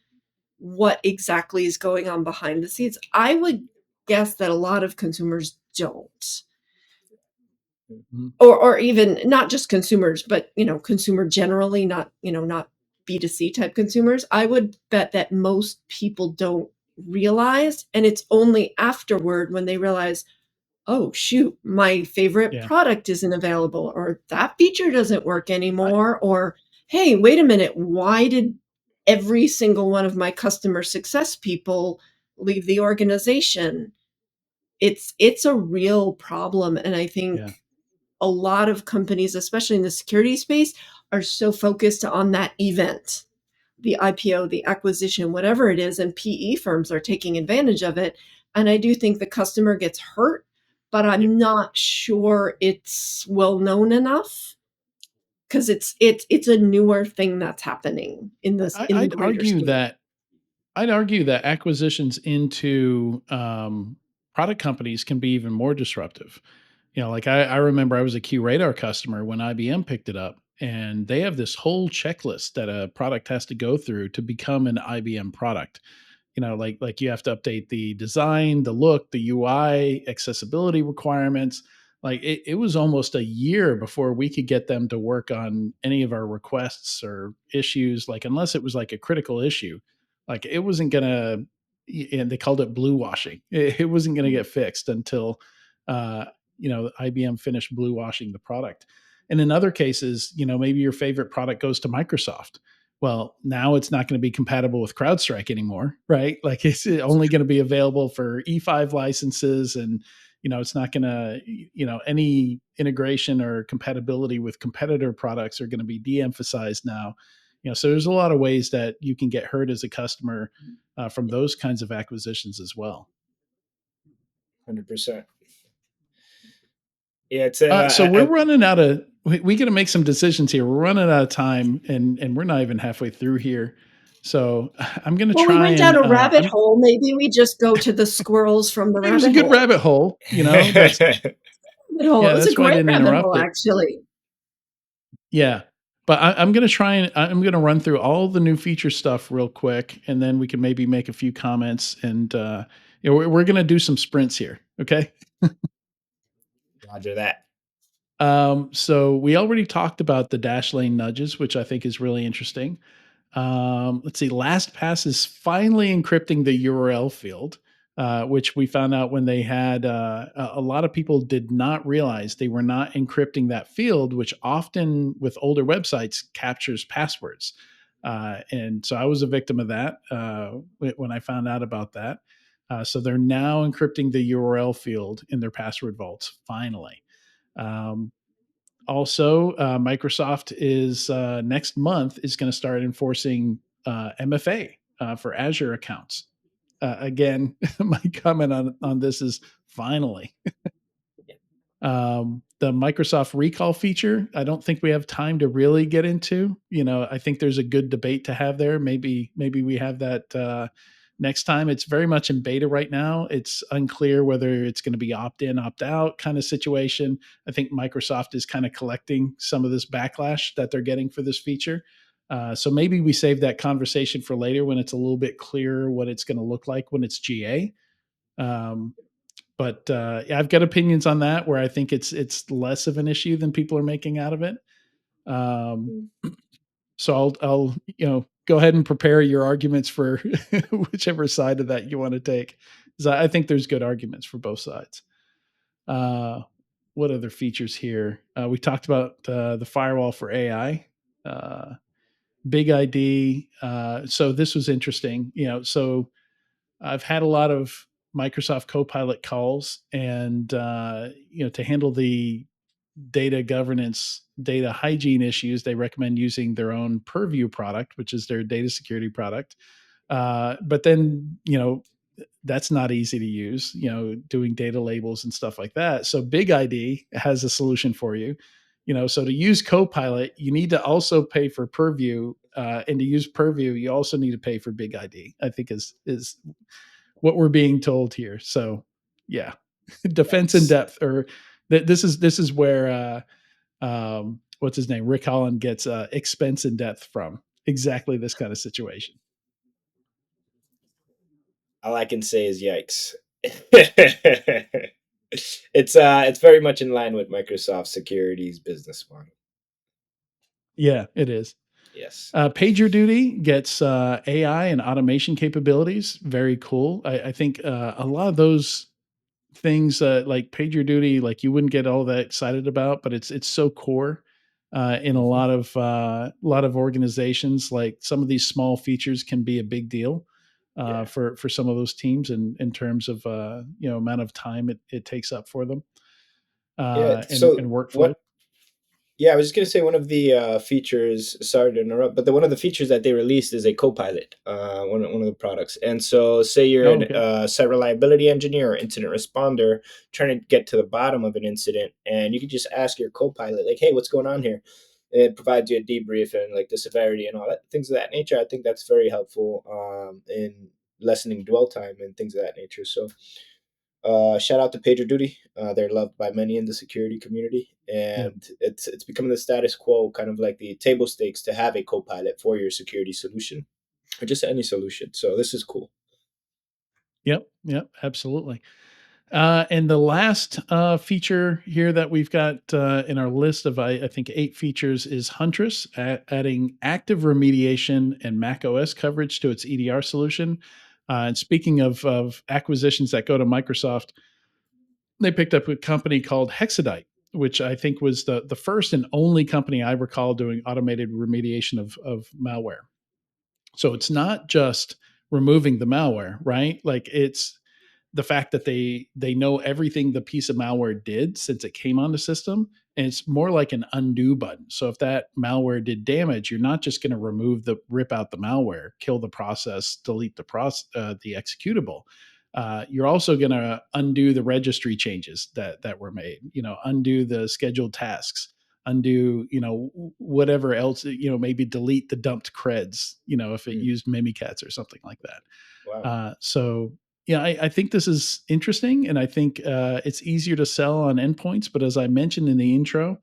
what exactly is going on behind the scenes. I would guess that a lot of consumers don't. Or even not just consumers, but consumer generally, not B2C type consumers. I would bet that most people don't realize, and it's only afterward when they realize, oh shoot, my favorite product isn't available, or that feature doesn't work anymore, or hey, wait a minute, why did every single one of my customer success people leave the organization? It's a real problem, and I think a lot of companies, especially in the security space, are so focused on that event, the IPO, the acquisition, whatever it is, and PE firms are taking advantage of it. And I do think the customer gets hurt, but I'm not sure it's well known enough, because it's a newer thing that's happening in this. I'd argue that acquisitions into product companies can be even more disruptive. Like I remember I was a QRadar customer when IBM picked it up, and they have this whole checklist that a product has to go through to become an IBM product. Like you have to update the design, the look, the UI, accessibility requirements. Like it was almost a year before we could get them to work on any of our requests or issues, like unless it was like a critical issue. Like it wasn't gonna, and they called it blue washing. It wasn't gonna get fixed until IBM finished blue washing the product. And in other cases, maybe your favorite product goes to Microsoft. Well, now it's not going to be compatible with CrowdStrike anymore, right? Like it's only going to be available for E5 licenses, and it's not going to, any integration or compatibility with competitor products are going to be de-emphasized now. So there's a lot of ways that you can get hurt as a customer from those kinds of acquisitions as well. 100%. Yeah, it's so we're running out of we got to make some decisions here. We're running out of time, and we're not even halfway through here. So I'm going to Well, we try went down and a rabbit hole. Maybe we just go to the squirrels from the it was a rabbit good hole. rabbit hole. That's Rabbit hole. yeah, It was that's a why I great didn't rabbit interrupt hole, it. actually. Yeah. But I'm going to try and I'm going to run through all the new feature stuff real quick, and then we can maybe make a few comments. And we're going to do some sprints here. Okay. Roger that. So we already talked about the Dashlane nudges, which I think is really interesting. Let's see. LastPass is finally encrypting the URL field, which we found out when they had a lot of people did not realize they were not encrypting that field, which often with older websites captures passwords. And so I was a victim of that when I found out about that. So they're now encrypting the URL field in their password vaults finally. Also, Microsoft is next month is going to start enforcing MFA for Azure accounts. Again, my comment on this is finally. The Microsoft recall feature, I don't think we have time to really get into. I think there's a good debate to have there. Maybe we have that next time. It's very much in beta right now. It's unclear whether it's going to be opt-in, opt-out kind of situation. I think Microsoft is kind of collecting some of this backlash that they're getting for this feature. So maybe we save that conversation for later when it's a little bit clearer what it's going to look like when it's GA. But I've got opinions on that where I think it's less of an issue than people are making out of it. So I'll go ahead and prepare your arguments for whichever side of that you want to take, because I think there's good arguments for both sides. What other features here? We talked about the firewall for AI, Big ID. So this was interesting. So I've had a lot of Microsoft Copilot calls, and to handle the data governance, data hygiene issues, they recommend using their own Purview product, which is their data security product. But then, that's not easy to use, doing data labels and stuff like that. So Big ID has a solution for you. So to use Copilot, you need to also pay for Purview, and to use Purview, you also need to pay for Big ID. I think is what we're being told here. So yeah, defense in depth, or this is where what's his name, Rick Holland gets expense in depth from. Exactly this kind of situation. All I can say is yikes. It's very much in line with Microsoft Security's business model. Yeah, it is. Yes. PagerDuty gets AI and automation capabilities. Very cool. I think a lot of those things like PagerDuty, like you wouldn't get all that excited about, but it's so core in a lot of organizations. Like some of these small features can be a big deal for some of those teams in terms of amount of time it takes up for them and workflow. Yeah, I was just gonna say one of the features. Sorry to interrupt, but one of the features that they released is a Copilot, one of the products. And so, say you're a site reliability engineer or incident responder trying to get to the bottom of an incident, and you can just ask your Copilot, like, "Hey, what's going on here?" It provides you a debrief and like the severity and all that things of that nature. I think that's very helpful in lessening dwell time and things of that nature. So. Shout out to PagerDuty. They're loved by many in the security community, and it's becoming the status quo, kind of like the table stakes, to have a Copilot for your security solution, or just any solution. So this is cool. Yep, absolutely. And the last feature here that we've got in our list of, I think, 8 features is Huntress, adding active remediation and Mac OS coverage to its EDR solution. And speaking of acquisitions that go to Microsoft, they picked up a company called Hexadite, which I think was the first and only company I recall doing automated remediation of malware. So it's not just removing the malware, right? Like it's the fact that they know everything the piece of malware did since it came on the system, and it's more like an undo button. So if that malware did damage, you're not just going to rip out the malware, kill the process, delete the executable. You're also going to undo the registry changes that were made, undo the scheduled tasks, undo, whatever else, maybe delete the dumped creds, if it used Mimikatz or something like that. Wow. So yeah, I think this is interesting, and I think it's easier to sell on endpoints. But as I mentioned in the intro,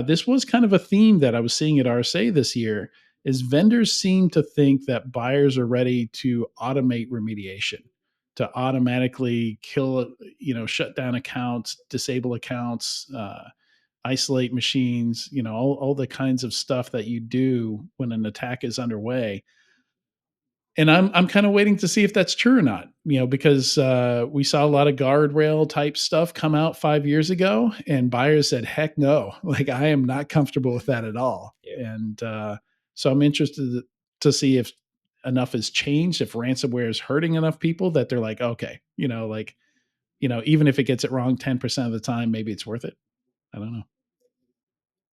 this was kind of a theme that I was seeing at RSA this year. Is vendors seem to think that buyers are ready to automate remediation, to automatically kill, shut down accounts, disable accounts, isolate machines, all the kinds of stuff that you do when an attack is underway. And I'm kind of waiting to see if that's true or not, because we saw a lot of guardrail type stuff come out 5 years ago, and buyers said, "Heck no! Like I am not comfortable with that at all." Yeah. And so I'm interested to see if enough has changed, if ransomware is hurting enough people that they're like, okay, even if it gets it wrong 10% of the time, maybe it's worth it. I don't know.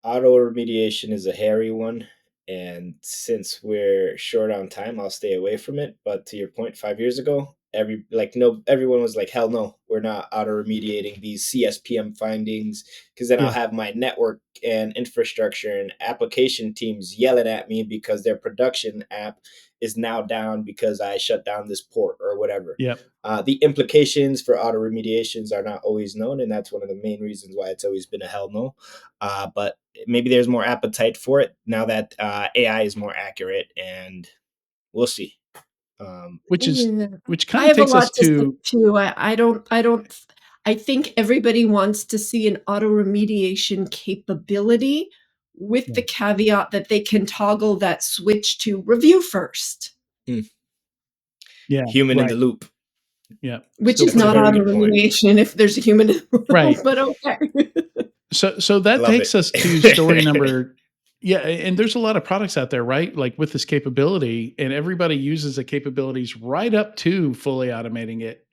Auto remediation is a hairy one, and since we're short on time, I'll stay away from it. But to your point, 5 years ago, everyone was like, "Hell no, we're not auto remediating these CSPM findings," because then I'll Yeah. have my network and infrastructure and application teams yelling at me because their production app is now down because I shut down this port or whatever. Yep. The implications for auto remediations are not always known, and that's one of the main reasons why it's always been a hell no. But maybe there's more appetite for it now that AI is more accurate, and we'll see. Which is Yeah. which I kind of have a takes us lot to say to too. I think everybody wants to see an auto remediation capability with the yeah, caveat that they can toggle that switch to review first, hmm, yeah, human in the right. loop. Yeah. which Still is put That's a a not very human. auto good point. remediation if there's a human in the loop, Right. but okay. So I that love takes us to story it. number. Yeah, and there's a lot of products out there, right? Like with this capability, and everybody uses the capabilities right up to fully automating it,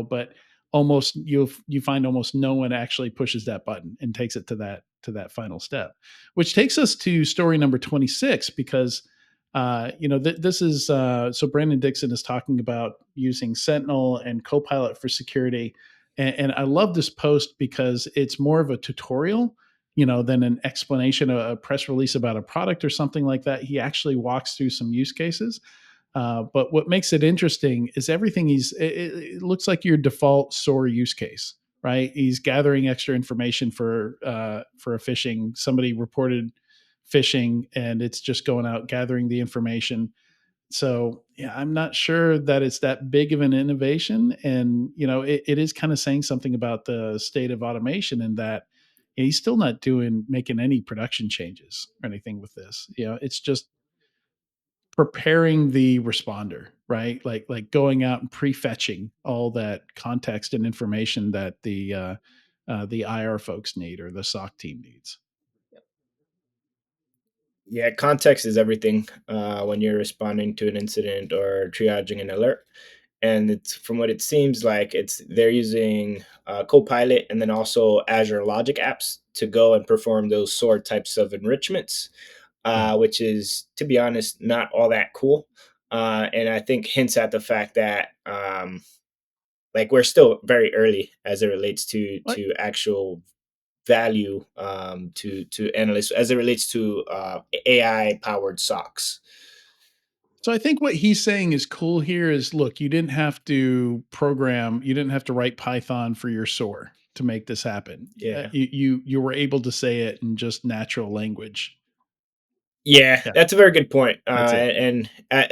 but almost you find almost no one actually pushes that button and takes it to that final step. Which takes us to story number 26, because this is so Brandon Dixon is talking about using Sentinel and Copilot for security. And I love this post because it's more of a tutorial, than an explanation, a press release about a product or something like that. He actually walks through some use cases. But what makes it interesting is everything it looks like your default SOAR use case, right? He's gathering extra information for a phishing. Somebody reported phishing, and it's just going out gathering the information. So yeah, I'm not sure that it's that big of an innovation, and it is kind of saying something about the state of automation, in that he's still not making any production changes or anything with this. It's just preparing the responder, right? Like going out and prefetching all that context and information that the IR folks need, or the SOC team needs. Yeah, context is everything when you're responding to an incident or triaging an alert. And it's from what it seems like, they're using Copilot and then also Azure Logic apps to go and perform those SOAR types of enrichments, Yeah. which is, to be honest, not all that cool. And I think hints at the fact that like we're still very early as it relates What? to actual value to analysts as it relates to AI powered socks. So I think what he's saying is cool here is, look, you didn't have to you didn't have to write Python for your SOAR to make this happen. Yeah. You were able to say it in just natural language. Yeah, Yeah, that's a very good point. that's it. And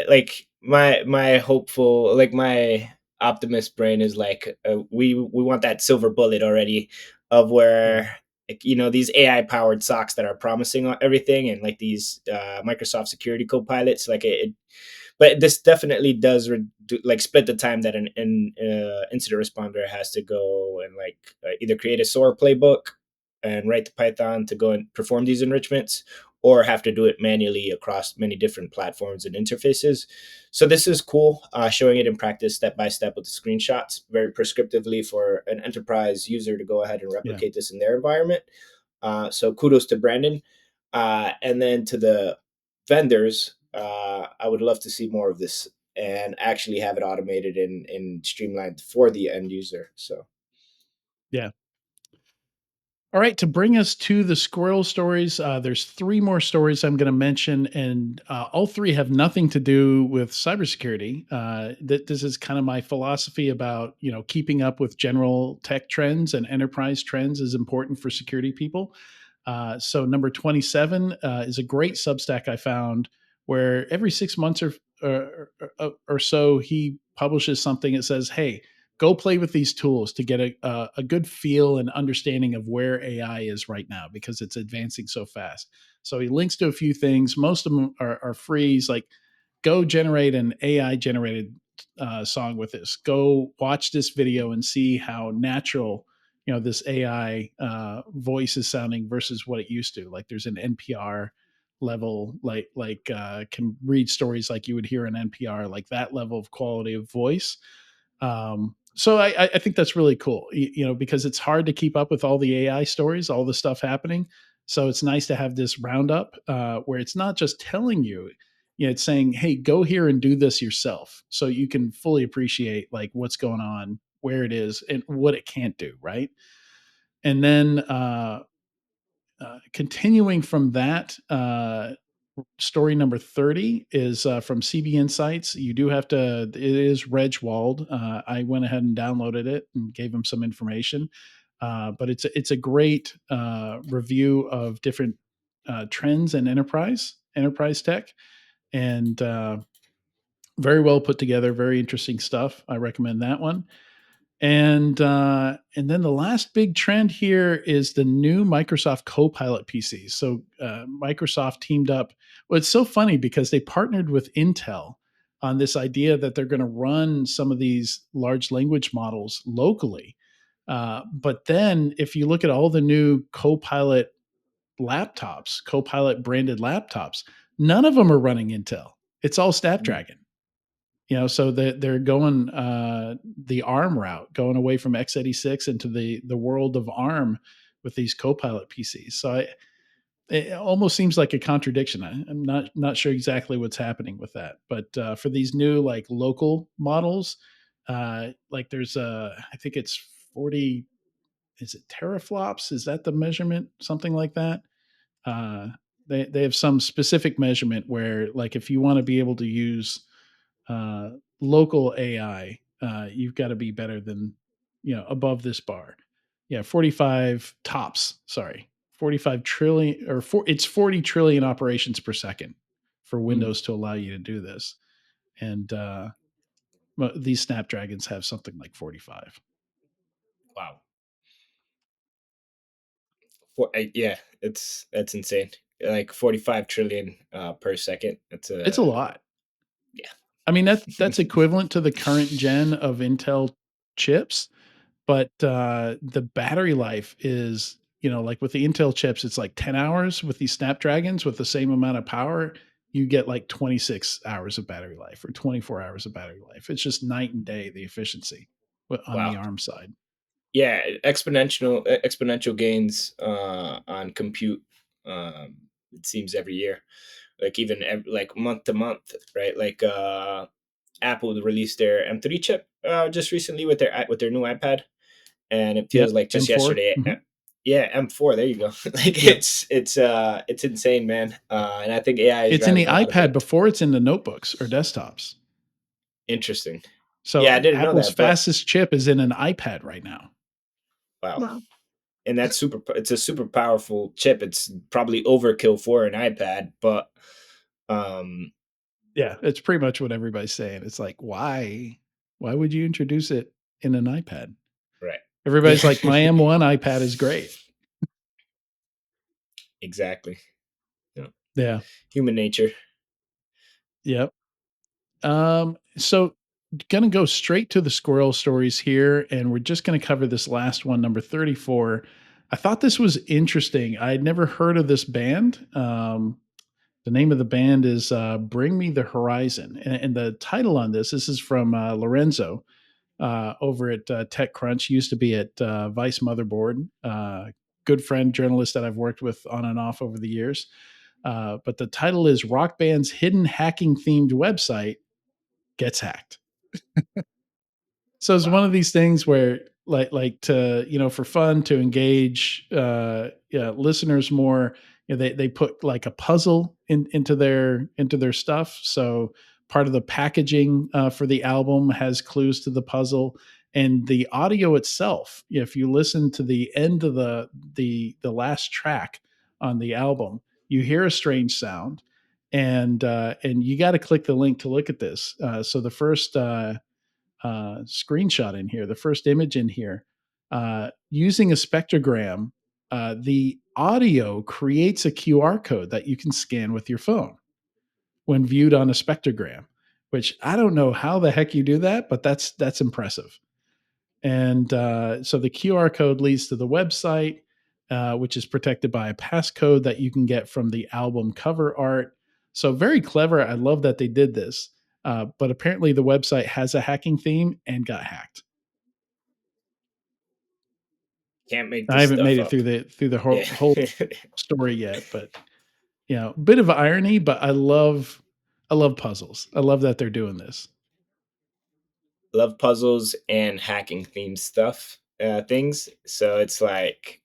like my hopeful, like my optimist brain is like we want that silver bullet already, of Yeah, where like, these AI powered socks that are promising on everything, and like these Microsoft Security Copilots, like but this definitely does like split the time that an incident responder has to go and like either create a SOAR playbook and write to Python to go and perform these enrichments, or have to do it manually across many different platforms and interfaces. So this is cool, showing it in practice step by step with the screenshots, very prescriptively for an enterprise user to go ahead and yeah, replicate this in their environment. So kudos to Brandon. And then to the vendors, I would love to see more of this and actually have it automated and streamlined for the end user. So yeah. All right, to bring us to the squirrel stories, there's 3 more stories I'm going to mention, and all 3 have nothing to do with cybersecurity. This is kind of my philosophy about keeping up with general tech trends and enterprise trends is important for security people. So number 27 is a great Substack I found where every 6 months or so he publishes something that says, "Hey, go play with these tools to get a good feel and understanding of where AI is right now because it's advancing so fast." So he links to a few things. Most of them are free. He's like, go generate an AI generated song with this. Go watch this video and see how natural this AI voice is sounding versus what it used to. Like there's an NPR level, can read stories like you would hear in NPR, like that level of quality of voice. So I think that's really cool, because it's hard to keep up with all the AI stories, all the stuff happening. So it's nice to have this roundup where it's not just telling you, it's saying, hey, go here and do this yourself, so you can fully appreciate like what's going on, where it is, and what it can't do, right? And then continuing from that, story number 30 is from CB Insights. You do have to, it is reg walled. I went ahead and downloaded it and gave them some information. But it's a great review of different trends in enterprise tech, and very well put together, very interesting stuff. I recommend that one. And then the last big trend here is the new Microsoft Copilot PCs. So Microsoft teamed up. Well, it's so funny because they partnered with Intel on this idea that they're going to run some of these large language models locally. But then, if you look at all the new Copilot laptops, Copilot branded laptops, none of them are running Intel. It's all Snapdragon. So they're going the ARM route, going away from x86 into the world of ARM with these Copilot PCs. So it almost seems like a contradiction. I'm not sure exactly what's happening with that, but for these new like local models, like there's I think it's 40. Is it teraflops? Is that the measurement? Something like that. Uh, they have some specific measurement where, like, if you want to be able to use uh, local AI, you've got to be better than, above this bar. Yeah, 45 tops. Sorry, 45 trillion it's 40 trillion operations per second for Windows to allow you to do this. And these Snapdragons have something like 45. Wow. Yeah, that's insane. Like 45 trillion per second. It's a lot. Yeah. I mean, that's equivalent to the current gen of Intel chips, but the battery life is, like with the Intel chips, it's like 10 hours. With these Snapdragons, with the same amount of power, you get like 26 hours of battery life or 24 hours of battery life. It's just night and day, the efficiency on the Wow. ARM side. Yeah, exponential gains on compute. It seems every year, like even like month to month, right? Like Apple released their M3 chip just recently with their new iPad, and it feels Yep, like just M4. yesterday. Mm-hmm. Yeah, M4. There you go. Like Yep. it's insane, man. And I think AI is It's in driving the a lot of iPad it. before it's in the notebooks or desktops. Interesting. So Yeah, I didn't know Apple's that, but fastest chip is in an iPad right now. wow. Wow. And it's a super powerful chip. It's probably overkill for an iPad, but Yeah, it's pretty much what everybody's saying. It's like, why would you introduce it in an iPad? right. Everybody's Yeah. like, my M1 iPad is great. Exactly. Yeah. Yeah. Human nature. Yep. So gonna go straight to the squirrel stories here, and we're just gonna cover this last one, number 34. I thought this was interesting. I had never heard of this band. The name of the band is Bring Me the Horizon. And the title on this is from Lorenzo over at TechCrunch, used to be at Vice Motherboard, good friend, journalist that I've worked with on and off over the years. But the title is Rock Band's Hidden Hacking Themed Website Gets Hacked. So it's one of these things where like to, for fun, to engage listeners more. They put like a puzzle into their stuff. So part of the packaging for the album has clues to the puzzle, and the audio itself. If you listen to the end of the last track on the album, you hear a strange sound, and you got to click the link to look at this. So the first screenshot in here, the first image in here, using a spectrogram, the audio creates a QR code that you can scan with your phone when viewed on a spectrogram, which I don't know how the heck you do that, but that's impressive. And so the QR code leads to the website, which is protected by a passcode that you can get from the album cover art. So very clever. I love that they did this. But apparently the website has a hacking theme and got hacked. Can't make this I haven't stuff made up. it through the whole story yet, but a bit of irony. But I love puzzles. I love that they're doing this. Love puzzles and hacking themed stuff, things. So it's like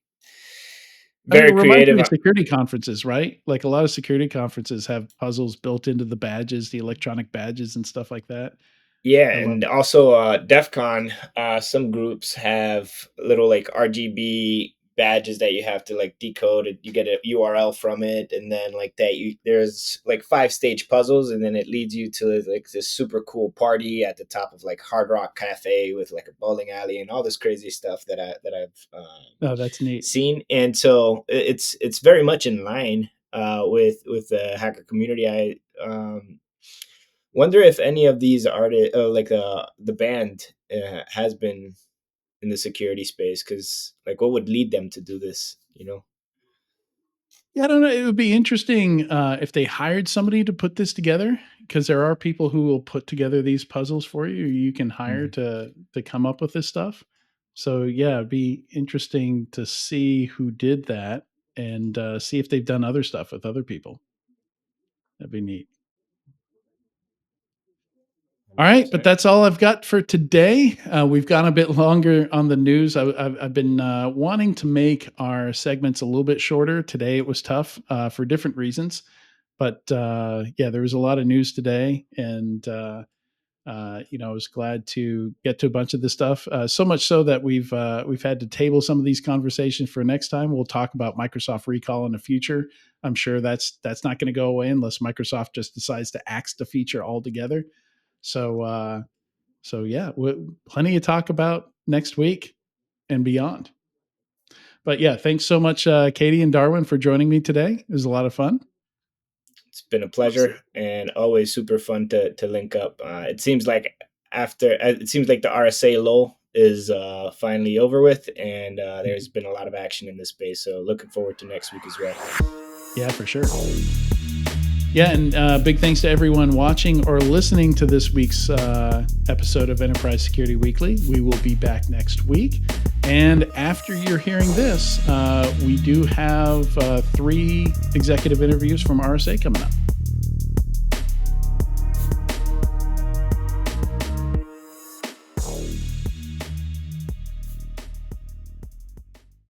very creative. Security conferences, right? Like a lot of security conferences have puzzles built into the badges, the electronic badges and stuff like that. Yeah, and also DEF CON, some groups have little like RGB badges that you have to like decode it. You get a URL from it, and then like that there's like 5-stage puzzles, and then it leads you to like this super cool party at the top of like Hard Rock Cafe with like a bowling alley and all this crazy stuff that I've that's neat. seen. And so it's very much in line with the hacker community. I wonder if any of these artists, like the band, has been in the security space, because like what would lead them to do this, Yeah, I don't know. It would be interesting if they hired somebody to put this together, because there are people who will put together these puzzles for you. You can hire to come up with this stuff. So yeah, it'd be interesting to see who did that and see if they've done other stuff with other people. That'd be neat. All right, but that's all I've got for today. We've gone a bit longer on the news. I've been wanting to make our segments a little bit shorter. Today it was tough for different reasons, but yeah, there was a lot of news today, and I was glad to get to a bunch of this stuff. So much so that we've had to table some of these conversations for next time. We'll talk about Microsoft recall in the future. I'm sure that's not going to go away unless Microsoft just decides to axe the feature altogether. So yeah, plenty to talk about next week and beyond. But yeah, thanks so much, Katie and Darwin, for joining me today. It was a lot of fun. It's been a pleasure, and always super fun to link up. It seems like the RSA lull is finally over with, and there's been a lot of action in this space. So looking forward to next week as well. Yeah, for sure. Yeah, and big thanks to everyone watching or listening to this week's episode of Enterprise Security Weekly. We will be back next week. And after you're hearing this, we do have 3 executive interviews from RSA coming up.